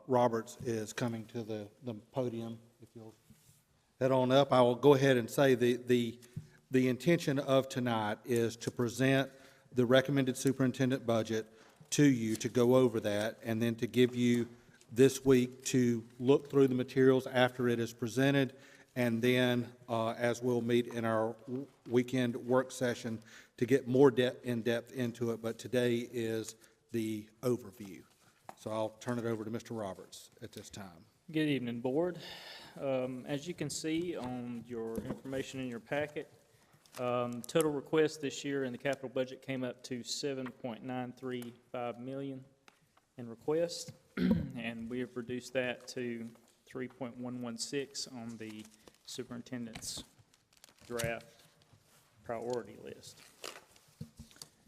Roberts is coming to the podium. If you'll head on up, I will go ahead and say the intention of tonight is to present the recommended superintendent budget to you, to go over that, and then to give you this week to look through the materials after it is presented, and then as we'll meet in our weekend work session to get more in-depth into it, but today is the overview. So I'll turn it over to Mr. Roberts at this time. Good evening, Board. As you can see on your information in your packet, total requests this year in the capital budget came up to $7.935 million in requests, and we have reduced that to $3.116 on the superintendent's draft priority list.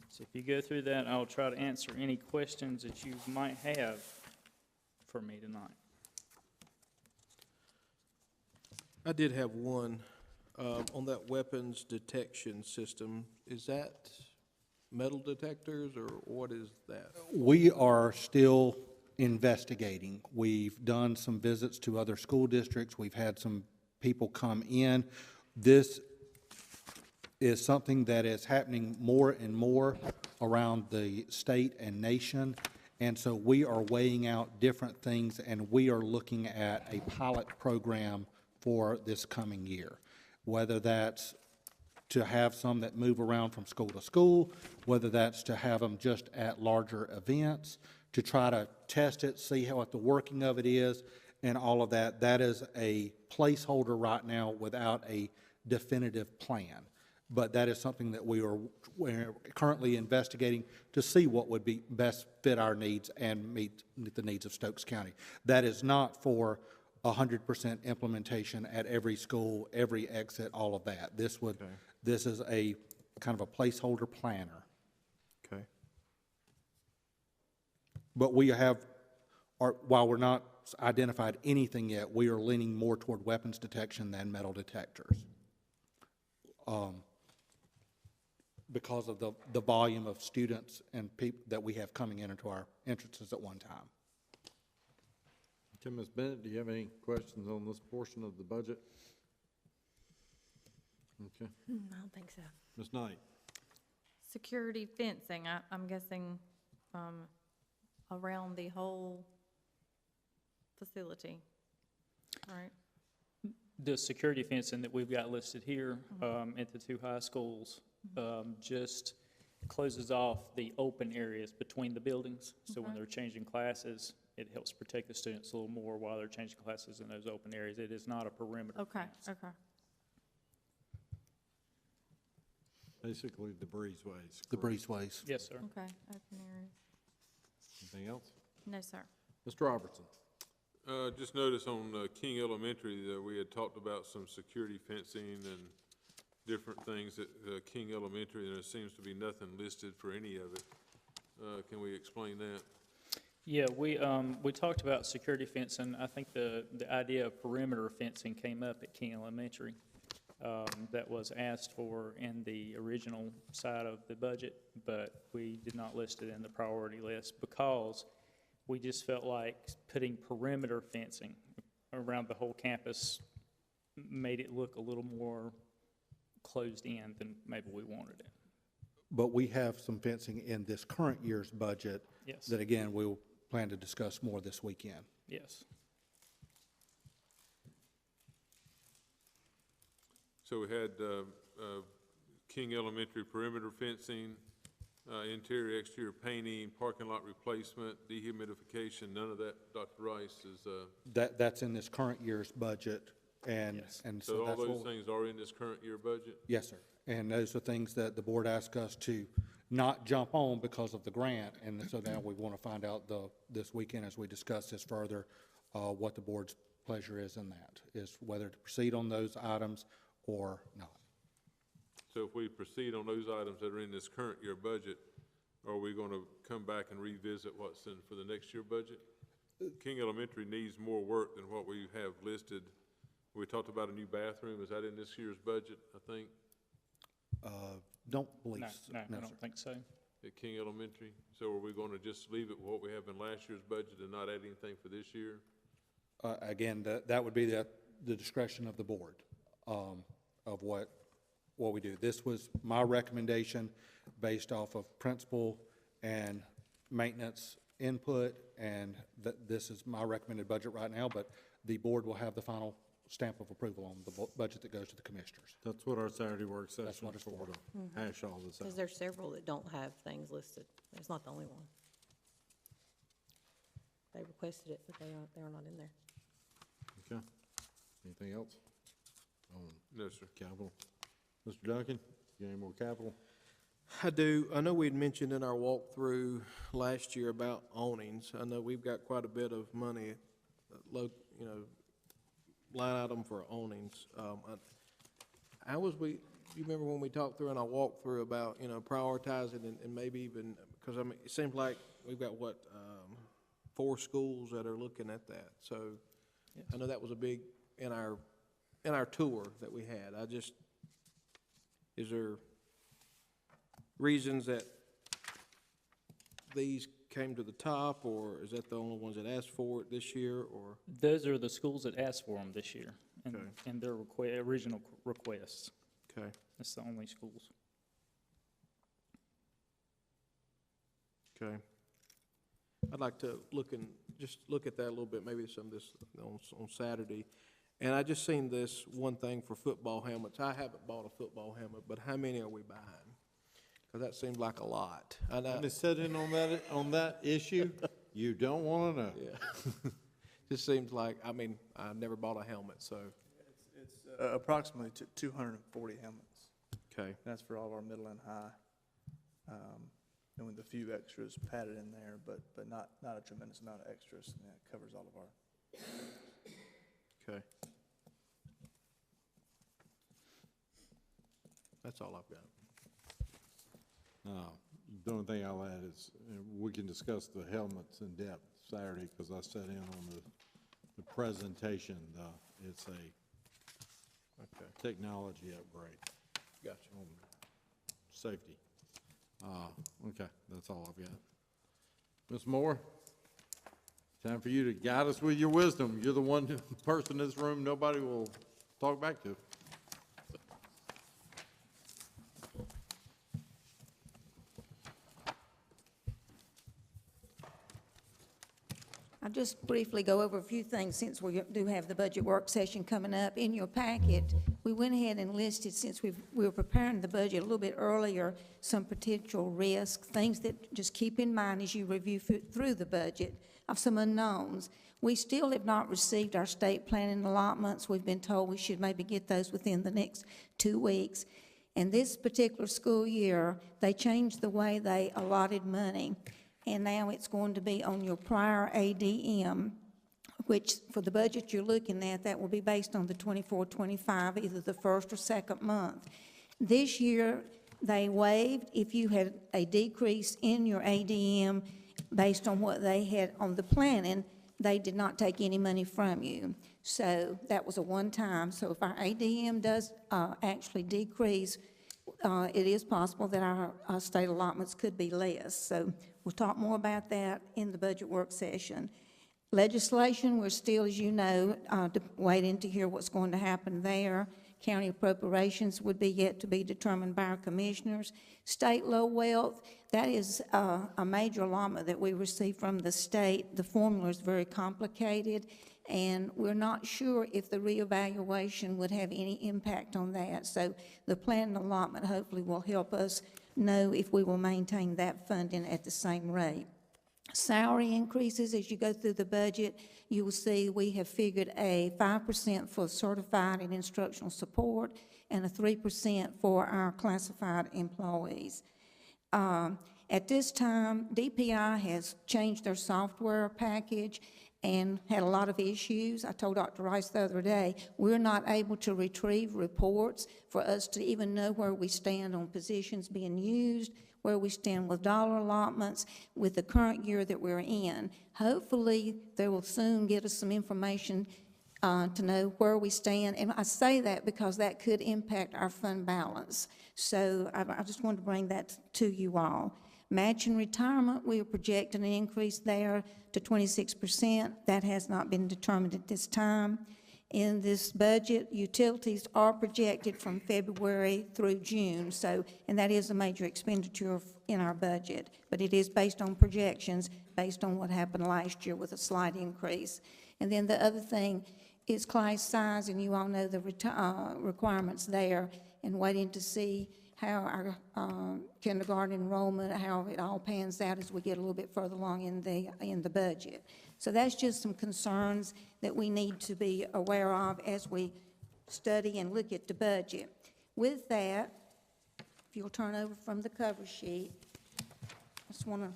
So if you go through that, I'll try to answer any questions that you might have for me tonight. I did have one, on that weapons detection system. Is that metal detectors, or what is that? We are still investigating. We've done some visits to other school districts. We've had some people come in. This is something that is happening more and more around the state and nation. And so we are weighing out different things, and we are looking at a pilot program for this coming year, whether that's to have some that move around from school to school, whether that's to have them just at larger events, to try to test it, see what the working of it is, and all of that. That is a placeholder right now without a definitive plan. But that is something that we're currently investigating to see what would be best fit our needs and meet the needs of Stokes County. That is not for 100% implementation at every school, every exit, all of that. This is a kind of a placeholder planner. Okay. But we have, while we're not identified anything yet, we are leaning more toward weapons detection than metal detectors. Because of the volume of students and people that we have coming into our entrances at one time. Okay, Ms. Bennett, do you have any questions on this portion of the budget? Okay. I don't think so. Ms. Knight? Security fencing, I'm guessing, around the whole facility, right? The security fencing that we've got listed here at the two high schools just closes off the open areas between the buildings. So when they're changing classes, it helps protect the students a little more while they're changing classes in those open areas. It is not a perimeter fence. Okay. Basically, the breezeways. The breezeways. Yes, sir. Okay, open areas. Anything else? No, sir. Mr. Robertson? Just notice on King Elementary that we had talked about some security fencing and different things at King Elementary, and there seems to be nothing listed for any of it. Can we explain that? Yeah, we talked about security fencing. I think the idea of perimeter fencing came up at King Elementary. That was asked for in the original side of the budget, but we did not list it in the priority list because we just felt like putting perimeter fencing around the whole campus made it look a little more closed in than maybe we wanted it. But we have some fencing in this current year's budget. Yes. That, again, we'll plan to discuss more this weekend. Yes. So we had King Elementary perimeter fencing, interior, exterior painting, parking lot replacement, dehumidification, none of that, Dr. Rice, is... That's in this current year's budget, and, Yes. and So so all that's those what. things are in this current year budget? Yes, sir. And those are things that the board asked us to not jump on because of the grant, and so now we want to find out this weekend as we discuss this further, what the board's pleasure is in that, is whether to proceed on those items or not. So if we proceed on those items that are in this current year budget, are we going to come back and revisit what's in for the next year budget? King Elementary needs more work than what we have listed. We talked about a new bathroom. Is that in this year's budget, I think, Don't believe No, so. no, I sir. don't think so. at King Elementary? So are we going to just leave it with what we have in last year's budget and not add anything for this year? Again, that would be the discretion of the board, of what we do. This was my recommendation based off of principal and maintenance input, and this is my recommended budget right now, but the board will have the final stamp of approval on the budget that goes to the commissioners. That's what our Saturday work session That's what is it's for, to hash all this out. Because there's several that don't have things listed. It's not the only one. They requested it, but they are not in there. Okay. Anything else on No, sir. capital? Mr. Duncan, you got any more capital? I do. I know we'd mentioned in our walkthrough last year about awnings. I know we've got quite a bit of money, line item for awnings. How was you remember when we talked through in our walkthrough about, prioritizing and maybe even, because I mean, it seems like we've got 4 schools that are looking at that. So Yes. I know that was a big, in our in our tour that we had, is there reasons that these came to the top, or is that the only ones that asked for it this year, or? Those are the schools that asked for them this year, and, Okay. and their original requests. Okay. That's the only schools. Okay. I'd like to just look at that a little bit, maybe some of this on Saturday. And I just seen this one thing for football helmets. I haven't bought a football helmet, but how many are we buying? Because that seems like a lot. And to set in on that issue, you don't want to know. Yeah. Just seems like, I mean, I never bought a helmet, so. It's approximately 240 helmets. Okay. That's for all of our middle and high. And with a few extras padded in there, but not a tremendous amount of extras. And that covers all of our. Okay. That's all I've got. The only thing I'll add is, we can discuss the helmets in depth Saturday, because I sat in on the presentation. It's a technology upgrade. Gotcha. On safety. Okay, that's all I've got. Ms. Moore, time for you to guide us with your wisdom. You're the one person in this room nobody will talk back to. I'll just briefly go over a few things since we do have the budget work session coming up. In your packet, we went ahead and listed, since we were preparing the budget a little bit earlier, some potential risks, things that just keep in mind as you review through the budget of some unknowns. We still have not received our state planning allotments. We've been told we should maybe get those within the next 2 weeks. And this particular school year, they changed the way they allotted money. And now it's going to be on your prior ADM, which for the budget you're looking at, that will be based on the 24-25, either the first or second month. This year, they waived if you had a decrease in your ADM based on what they had on the planning, they did not take any money from you. So that was a one-time. So if our ADM does actually decrease, it is possible that our state allotments could be less. So we'll talk more about that in the budget work session. Legislation, we're still, as you know, waiting to hear what's going to happen there. County appropriations would be yet to be determined by our commissioners. State low wealth, that is a major allotment that we receive from the state. The formula is very complicated, and we're not sure if the reevaluation would have any impact on that. So the planned allotment hopefully will help us know if we will maintain that funding at the same rate. Salary increases, as you go through the budget, you will see we have figured a 5% for certified and instructional support and a 3% for our classified employees. At this time, DPI has changed their software package and had a lot of issues. I told Dr. Rice the other day, we're not able to retrieve reports for us to even know where we stand on positions being used, where we stand with dollar allotments with the current year that we're in. Hopefully, they will soon get us some information to know where we stand. And I say that because that could impact our fund balance. So I just wanted to bring that to you all. Matching retirement, we are projecting an increase there to 26%. That has not been determined at this time. In this budget, utilities are projected from February through June, and that is a major expenditure in our budget, but it is based on projections, based on what happened last year with a slight increase. And then the other thing is class size, and you all know the requirements there, and waiting to see how our kindergarten enrollment, how it all pans out as we get a little bit further along in the budget. So that's just some concerns that we need to be aware of as we study and look at the budget. With that, if you'll turn over from the cover sheet, I just want to,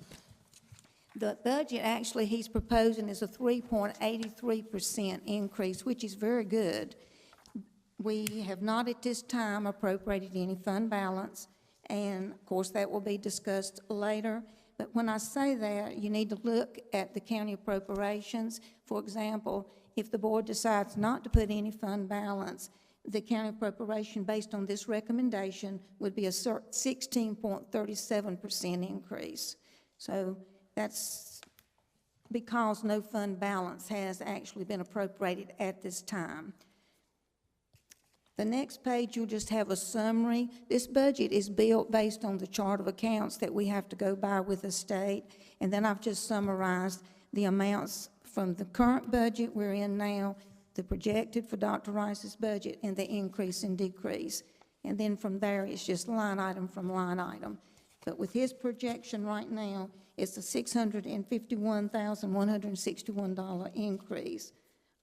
the budget actually he's proposing is a 3.83% increase, which is very good. We have not at this time appropriated any fund balance, and of course that will be discussed later. But when I say that, you need to look at the county appropriations. For example, if the board decides not to put any fund balance, the county appropriation based on this recommendation would be a 16.37% increase. So that's because no fund balance has actually been appropriated at this time. The next page, you'll just have a summary. This budget is built based on the chart of accounts that we have to go by with the state, and then I've just summarized the amounts from the current budget we're in now, the projected for Dr. Rice's budget, and the increase and decrease. And then from there, it's just line item from line item. But with his projection right now, it's a $651,161 increase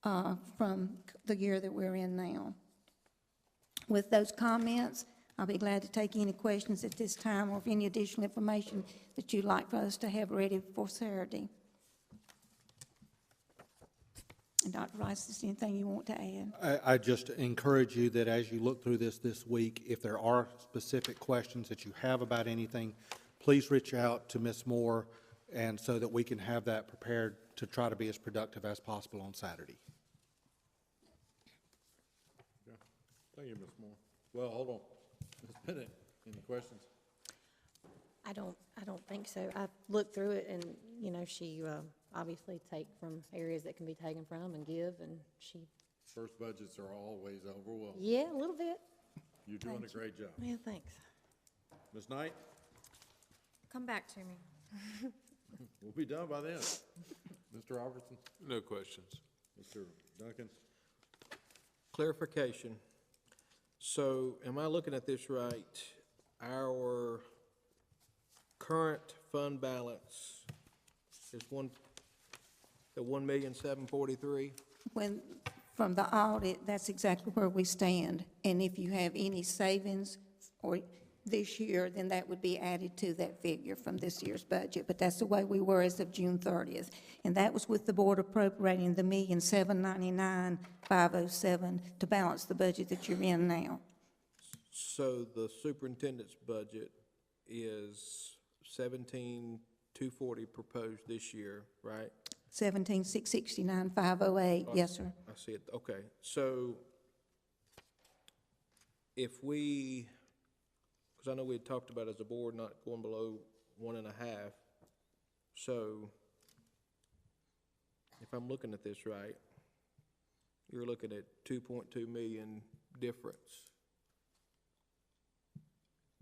from the year that we're in now. With those comments, I'll be glad to take any questions at this time or any additional information that you'd like for us to have ready for Saturday. And Dr. Rice, is there anything you want to add? I just encourage you that as you look through this week, if there are specific questions that you have about anything, please reach out to Ms. Moore, and so that we can have that prepared to try to be as productive as possible on Saturday. Thank you, Ms. Moore. Well, hold on. Ms. Bennett, any questions? I don't think so. I looked through it and, you know, she obviously take from areas that can be taken from and give, and she. First budgets are always overwhelming. Yeah, a little bit. You're doing a great job. Yeah, thanks. Ms. Knight? Come back to me. We'll be done by then. Mr. Robertson? No questions. Mr. Duncan? Clarification. So am I looking at this right? Our current fund balance is $1,743,000? When, from the audit, that's exactly where we stand. And if you have any savings or this year, then that would be added to that figure from this year's budget. But that's the way we were as of June 30th. And that was with the board appropriating the $1,799,507 to balance the budget that you're in now. So the superintendent's budget is 17,240 proposed this year, right? 17,669,508, yes, sir. I see it, okay. So if we, because I know we had talked about as a board not going below 1.5, so if I'm looking at this right, you're looking at 2.2 million difference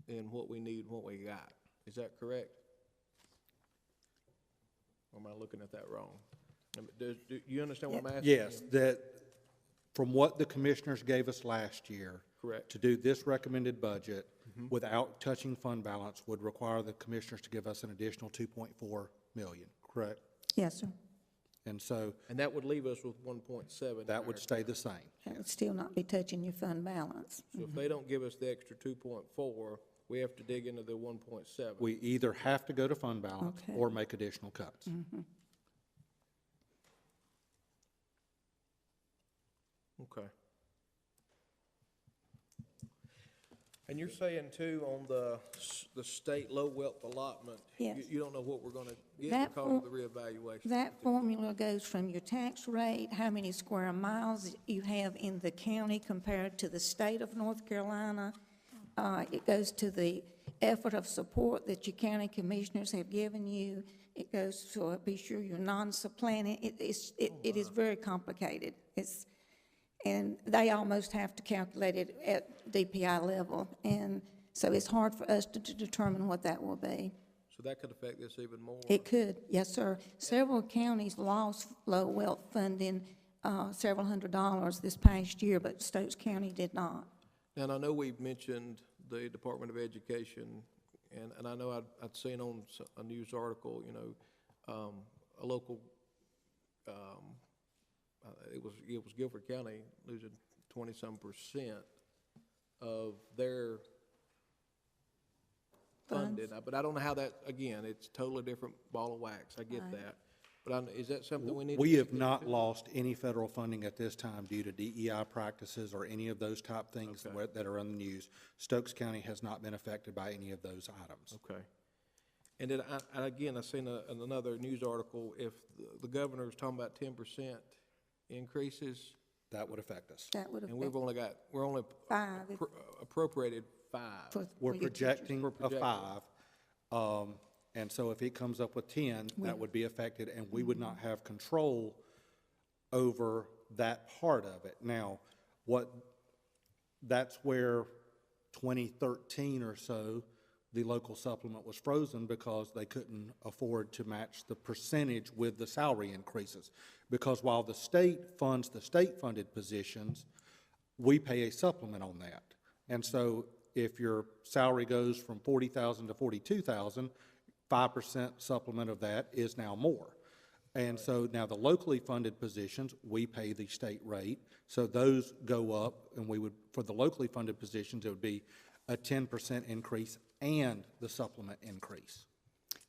in what we need and what we got. Is that correct? Or am I looking at that wrong? Do you understand what I'm asking? Yes, that from what the commissioners gave us last year. Correct. To do this recommended budget without touching fund balance would require the commissioners to give us an additional 2.4 million, correct? Yes, sir. And so. And that would leave us with 1.7. That would stay the same. That would still not be touching your fund balance. So if they don't give us the extra 2.4, we have to dig into the 1.7. We either have to go to fund balance Okay. or make additional cuts. Okay. And you're saying too, on the state low wealth allotment, Yes. you don't know what we're gonna get That because of the reevaluation? That formula goes from your tax rate, how many square miles you have in the county compared to the state of North Carolina. It goes to the effort of support that your county commissioners have given you. It goes to be sure you're non-supplanting. It is very complicated. And they almost have to calculate it at DPI level. And so it's hard for us to determine what that will be. So that could affect this even more? It could, yes, sir. Several counties lost low wealth funding, several $100s this past year, but Stokes County did not. And I know we've mentioned the Department of Education, and I know I'd seen on a news article, you know, a local, it was Guilford County losing 20-some% of their funding. But I don't know how that, again, it's totally different ball of wax. I get that. But is that something we need to We have look not into? lost any federal funding at this time due to DEI practices or any of those type things that are on the news. Stokes County has not been affected by any of those items. Okay. And then, I seen another news article, if the governor's talking about 10% increases, That would affect us. That would and we're affect only 5 if- appropriated 5. We're for your teachers. projecting We're a projecting. 5, and so if it comes up with 10, that would be affected, and we would not have control over that part of it. Now, that's where 2013 or so, the local supplement was frozen because they couldn't afford to match the percentage with the salary increases. Because while the state funds the state-funded positions, we pay a supplement on that. And so if your salary goes from 40,000 to 42,000, 5% supplement of that is now more. And so now the locally funded positions, we pay the state rate, so those go up, and we would, for the locally funded positions, it would be a 10% increase and the supplement increase.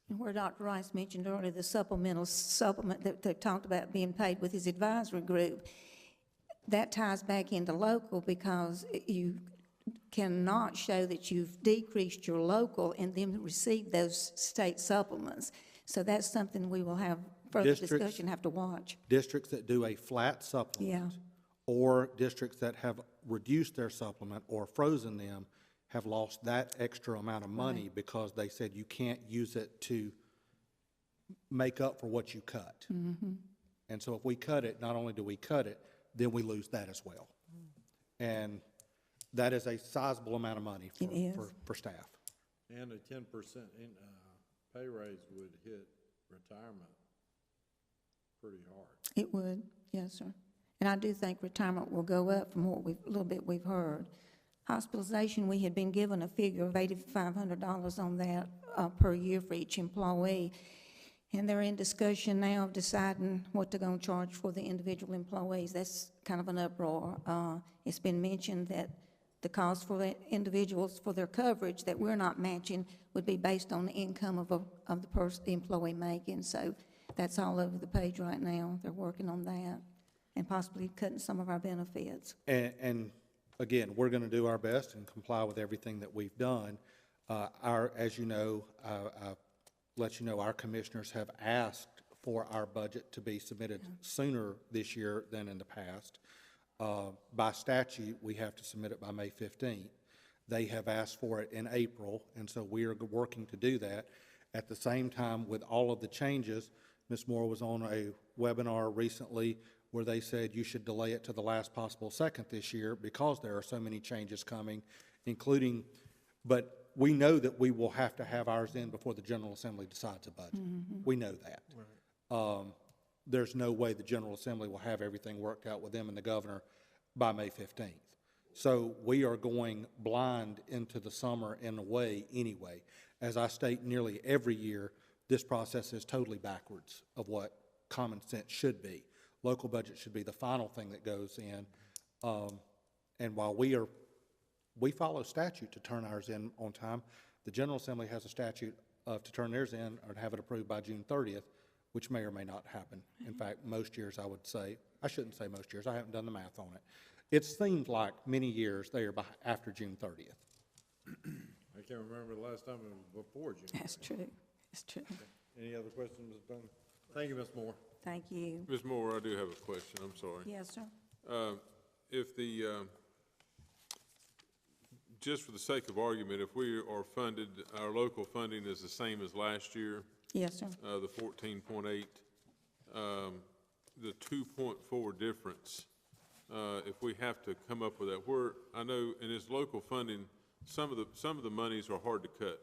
And where Dr. Rice mentioned earlier, the supplement that they talked about being paid with his advisory group, that ties back into local because you cannot show that you've decreased your local and then receive those state supplements. So that's something we will have further discussion, have to watch. Districts that do a flat supplement, or districts that have reduced their supplement or frozen them, have lost that extra amount of money because they said you can't use it to make up for what you cut. And so if we cut it, not only do we cut it, then we lose that as well. And that is a sizable amount of money for staff. And a 10% pay raise would hit retirement pretty hard. It would, yes, sir. And I do think retirement will go up from what a little bit we've heard. Hospitalization, we had been given a figure of $8,500 on that per year for each employee. And they're in discussion now of deciding what they're going to charge for the individual employees. That's kind of an uproar. It's been mentioned that the cost for the individuals for their coverage that we're not matching would be based on the income of the employee making. So that's all over the page right now. They're working on that and possibly cutting some of our benefits. And again, we're going to do our best and comply with everything that we've done. As you know, I'll let you know, our commissioners have asked for our budget to be submitted sooner this year than in the past. By statute, we have to submit it by May 15th. They have asked for it in April, and so we are working to do that. At the same time, with all of the changes, Ms. Moore was on a webinar recently where they said you should delay it to the last possible second this year because there are so many changes coming, including, but we know that we will have to have ours in before the General Assembly decides a budget. We know that. Right. There's no way the General Assembly will have everything worked out with them and the governor by May 15th. So we are going blind into the summer in a way anyway. As I state nearly every year, this process is totally backwards of what common sense should be. Local budget should be the final thing that goes in. And while we follow statute to turn ours in on time, the General Assembly has a statute to turn theirs in or to have it approved by June 30th, which may or may not happen. In fact, most years I would say, I shouldn't say most years, I haven't done the math on it. It seems like many years they are after June 30th. I can't remember the last time it was before June. That's true. That's true. Any other questions, Ms. Bowman? Thank you, Ms. Moore. Thank you. Ms. Moore, I do have a question, I'm sorry. Yes, sir. If the, just for the sake of argument, if we are funded, our local funding is the same as last year, Yes, sir. the 14.8, the 2.4 difference, if we have to come up with that, I know in this local funding, some of the monies are hard to cut.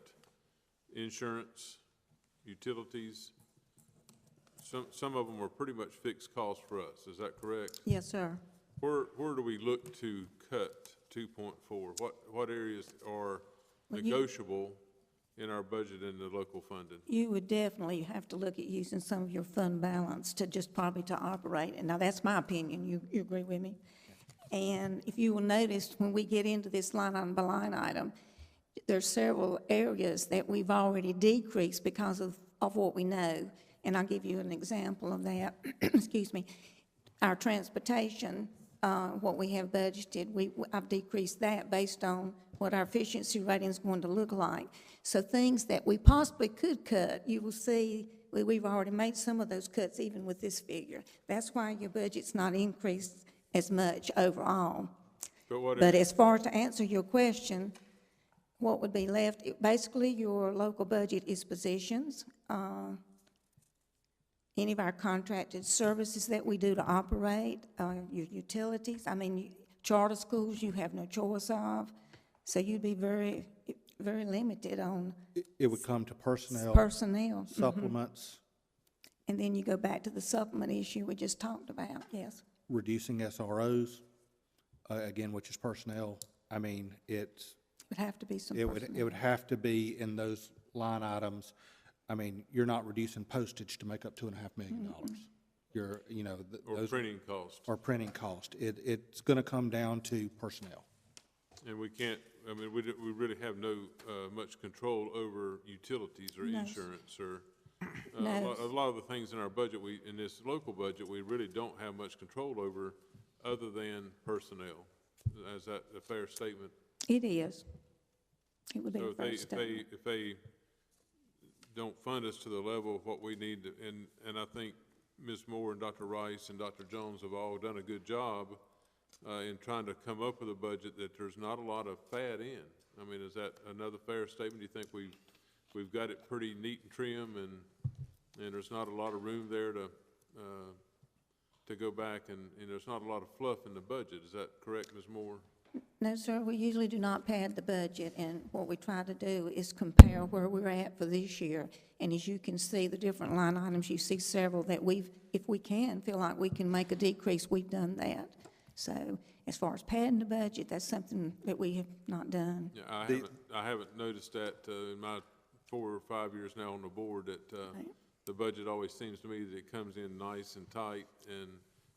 Insurance, utilities, some of them are pretty much fixed costs for us, is that correct? Yes, sir. Where do we look to cut 2.4? What areas are negotiable in our budget and the local funding? You would definitely have to look at using some of your fund balance to just probably to operate. And now that's my opinion. You agree with me? And if you will notice, when we get into this line item by line item, there's several areas that we've already decreased because of what we know. And I'll give you an example of that. Excuse me. Our transportation, what we have budgeted, I've decreased that based on what our efficiency rating is going to look like. So things that we possibly could cut, you will see we've already made some of those cuts even with this figure. That's why your budget's not increased as much overall. But as far as to answer your question, what would be left, basically your local budget is positions, any of our contracted services that we do to operate, your utilities. I mean, charter schools, you have no choice of, so you'd be very, very limited on It would come to personnel. personnel. Supplements, And then you go back to the supplement issue we just talked about, yes. reducing SROs, again, which is personnel. I mean, it's, Would have to be some it personnel. would have to be in those line items. I mean, you're not reducing postage to make up $2.5 million. You're, you know, Or those. printing cost. Or printing cost. It's gonna come down to personnel. And we can't, I mean, we really have no, much control over utilities or No. insurance or, No. a lot of the things in our budget, in this local budget, we really don't have much control over other than personnel. Is that a fair statement? It is. It would be So a if they, first step. if they don't fund us to the level of what we need, and I think Ms. Moore and Dr. Rice and Dr. Jones have all done a good job in trying to come up with a budget that there's not a lot of fat in. I mean, is that another fair statement? Do you think we've got it pretty neat and trim, and there's not a lot of room there to go back, and there's not a lot of fluff in the budget? Is that correct, Ms. Moore? No, sir, we usually do not pad the budget, and what we try to do is compare where we're at for this year. And as you can see, the different line items, you see several that if we can, feel like we can make a decrease, we've done that. So as far as padding the budget, that's something that we have not done. Yeah, I haven't noticed that in my 4 or 5 years now on the board, that the budget always seems to me that it comes in nice and tight, and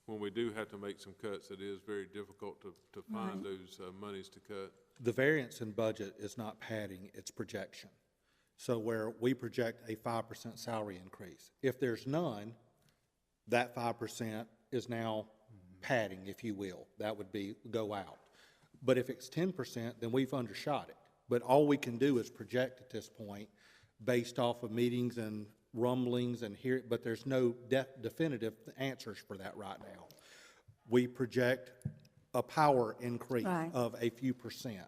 when we do have to make some cuts, it is very difficult to find those monies to cut. The variance in budget is not padding, it's projection. So where we project a 5% salary increase, if there's none, that 5% is now padding, if you will. That would be go out. But if it's 10%, then we've undershot it. But all we can do is project at this point based off of meetings and rumblings and hear, but there's no definitive answers for that right now. We project a power increase Right. of a few percent.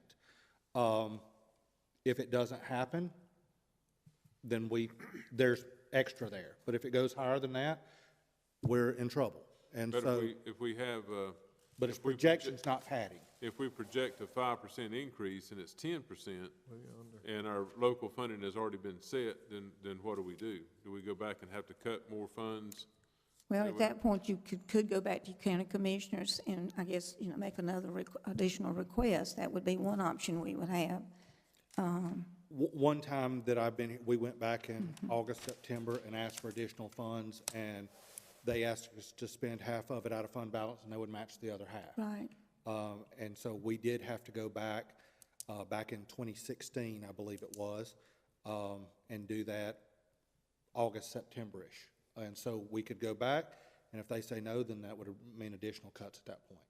If it doesn't happen, then there's extra there. But if it goes higher than that, we're in trouble. And But so, if we have, but it's projections, not padding. if we project a 5% increase and it's 10%, and our local funding has already been set, then what do we do? Do we go back and have to cut more funds? Well, at that point, you could go back to your county commissioners and I guess, make another additional request. That would be one option we would have. One time that we went back in August, September and asked for additional funds, and they asked us to spend half of it out of fund balance, and they would match the other half. Right. And so we did have to go back in 2016, I believe it was, and do that August, September-ish. And so we could go back, and if they say no, then that would mean additional cuts at that point.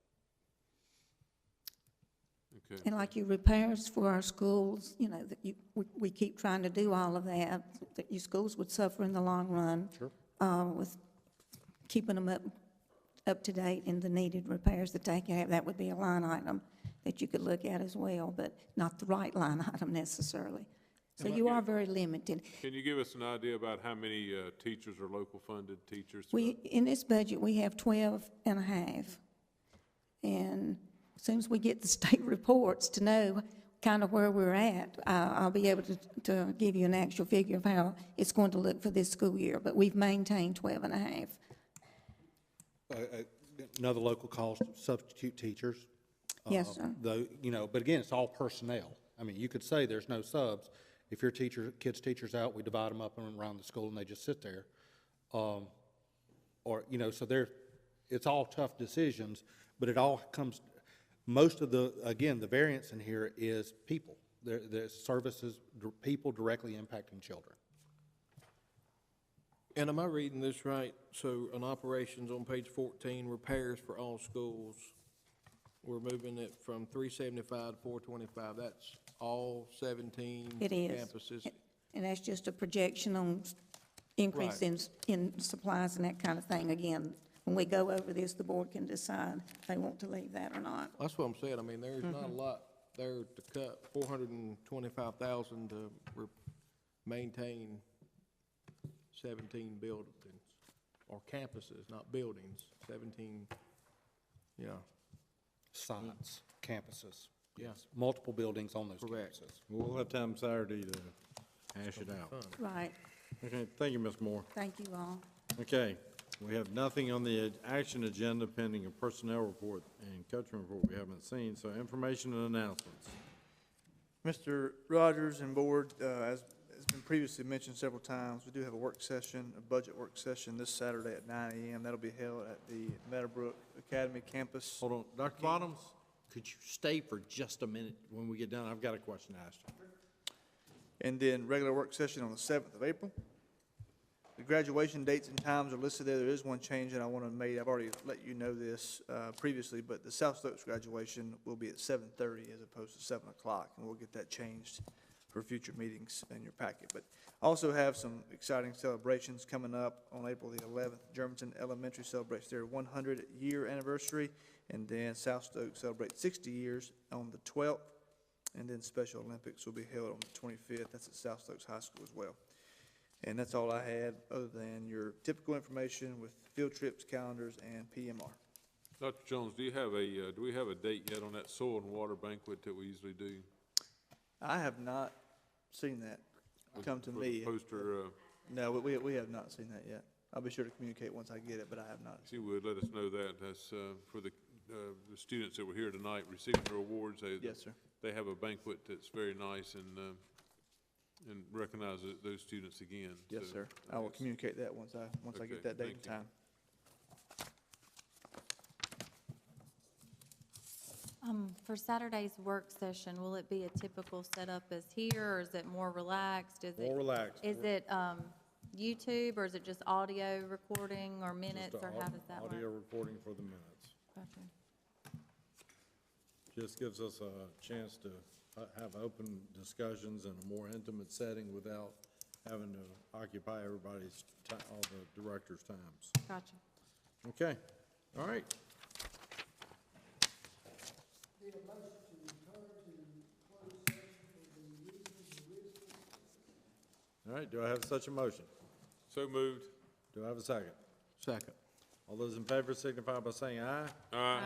Okay. And like your repairs for our schools, that we keep trying to do all of that your schools would suffer in the long run. Sure. With keeping them up to date in the needed repairs that they can have. That would be a line item that you could look at as well, but not the right line item necessarily. So you are very limited. Can you give us an idea about how many teachers are local funded teachers? In this budget, we have 12 and a half. And as soon as we get the state reports to know kind of where we're at, I'll be able to give you an actual figure of how it's going to look for this school year. But we've maintained 12 and a half. Another local cost, substitute teachers. Yes, sir. Though, but again, it's all personnel. I mean, you could say there's no subs. If your kid's teacher's out, we divide them up around the school and they just sit there. So it's all tough decisions, but it all comes, most of the variance in here is people. The services, people directly impacting children. And am I reading this right? So on operations on page 14, repairs for all schools, we're moving it from 375 to 425. That's all 17 It is. campuses. And that's just a projection on increase in supplies and that kind of thing. Again, when we go over this, the board can decide if they want to leave that or not. That's what I'm saying. I mean, there's not a lot there to cut. 425,000 to maintain 17 buildings, or campuses, not buildings, 17, yeah. Sites, campuses. Yeah. Yes, multiple buildings on those Correct. campuses. We'll have time Saturday to hash it out. Right. Okay, thank you, Ms. Moore. Thank you all. Okay, we have nothing on the action agenda pending a personnel report and coaching report we haven't seen, so information and announcements. Mr. Rogers and Board, as has been previously mentioned several times, we do have a work session, a budget work session this Saturday at 9 a.m. That'll be held at the Meadowbrook Academy campus. Hold on, Dr. Bottoms, could you stay for just a minute when we get done? I've got a question to ask you. And then regular work session on the 7th of April. The graduation dates and times are listed there. There is one change that I want to make. I've already let you know this previously, but the South Stokes graduation will be at 7:30 as opposed to 7 o'clock, and we'll get that changed for future meetings in your packet. But also have some exciting celebrations coming up on April the 11th. Germantown Elementary celebrates their 100-year anniversary, and then South Stokes celebrates 60 years on the 12th, and then Special Olympics will be held on the 25th. That's at South Stokes High School as well. And that's all I had, other than your typical information with field trips, calendars, and PMR. Dr. Jones, do we have a date yet on that soil and water banquet that we usually do? I have not seen that come to For me. the poster, No, we have not seen that yet. I'll be sure to communicate once I get it, but I have not. if you would, let us know that. That's for the students that were here tonight receiving their awards. Yes, sir. They have a banquet that's very nice and recognize those students again. Yes, So, sir. I will communicate that once I Okay, get that date and thank you. time. For Saturday's work session, will it be a typical setup as here, or is it more relaxed? More relaxed. Is it YouTube, or is it just audio recording or minutes, Just a or how does that work? Audio recording for the minutes. Gotcha. Just gives us a chance to have open discussions in a more intimate setting without having to occupy everybody's, all the directors' times. Gotcha. Okay, all right. Need a motion to return to closed session for the reasons originally. All right, do I have such a motion? So moved. Do I have a second? Second. All those in favor signify by saying aye. Aye.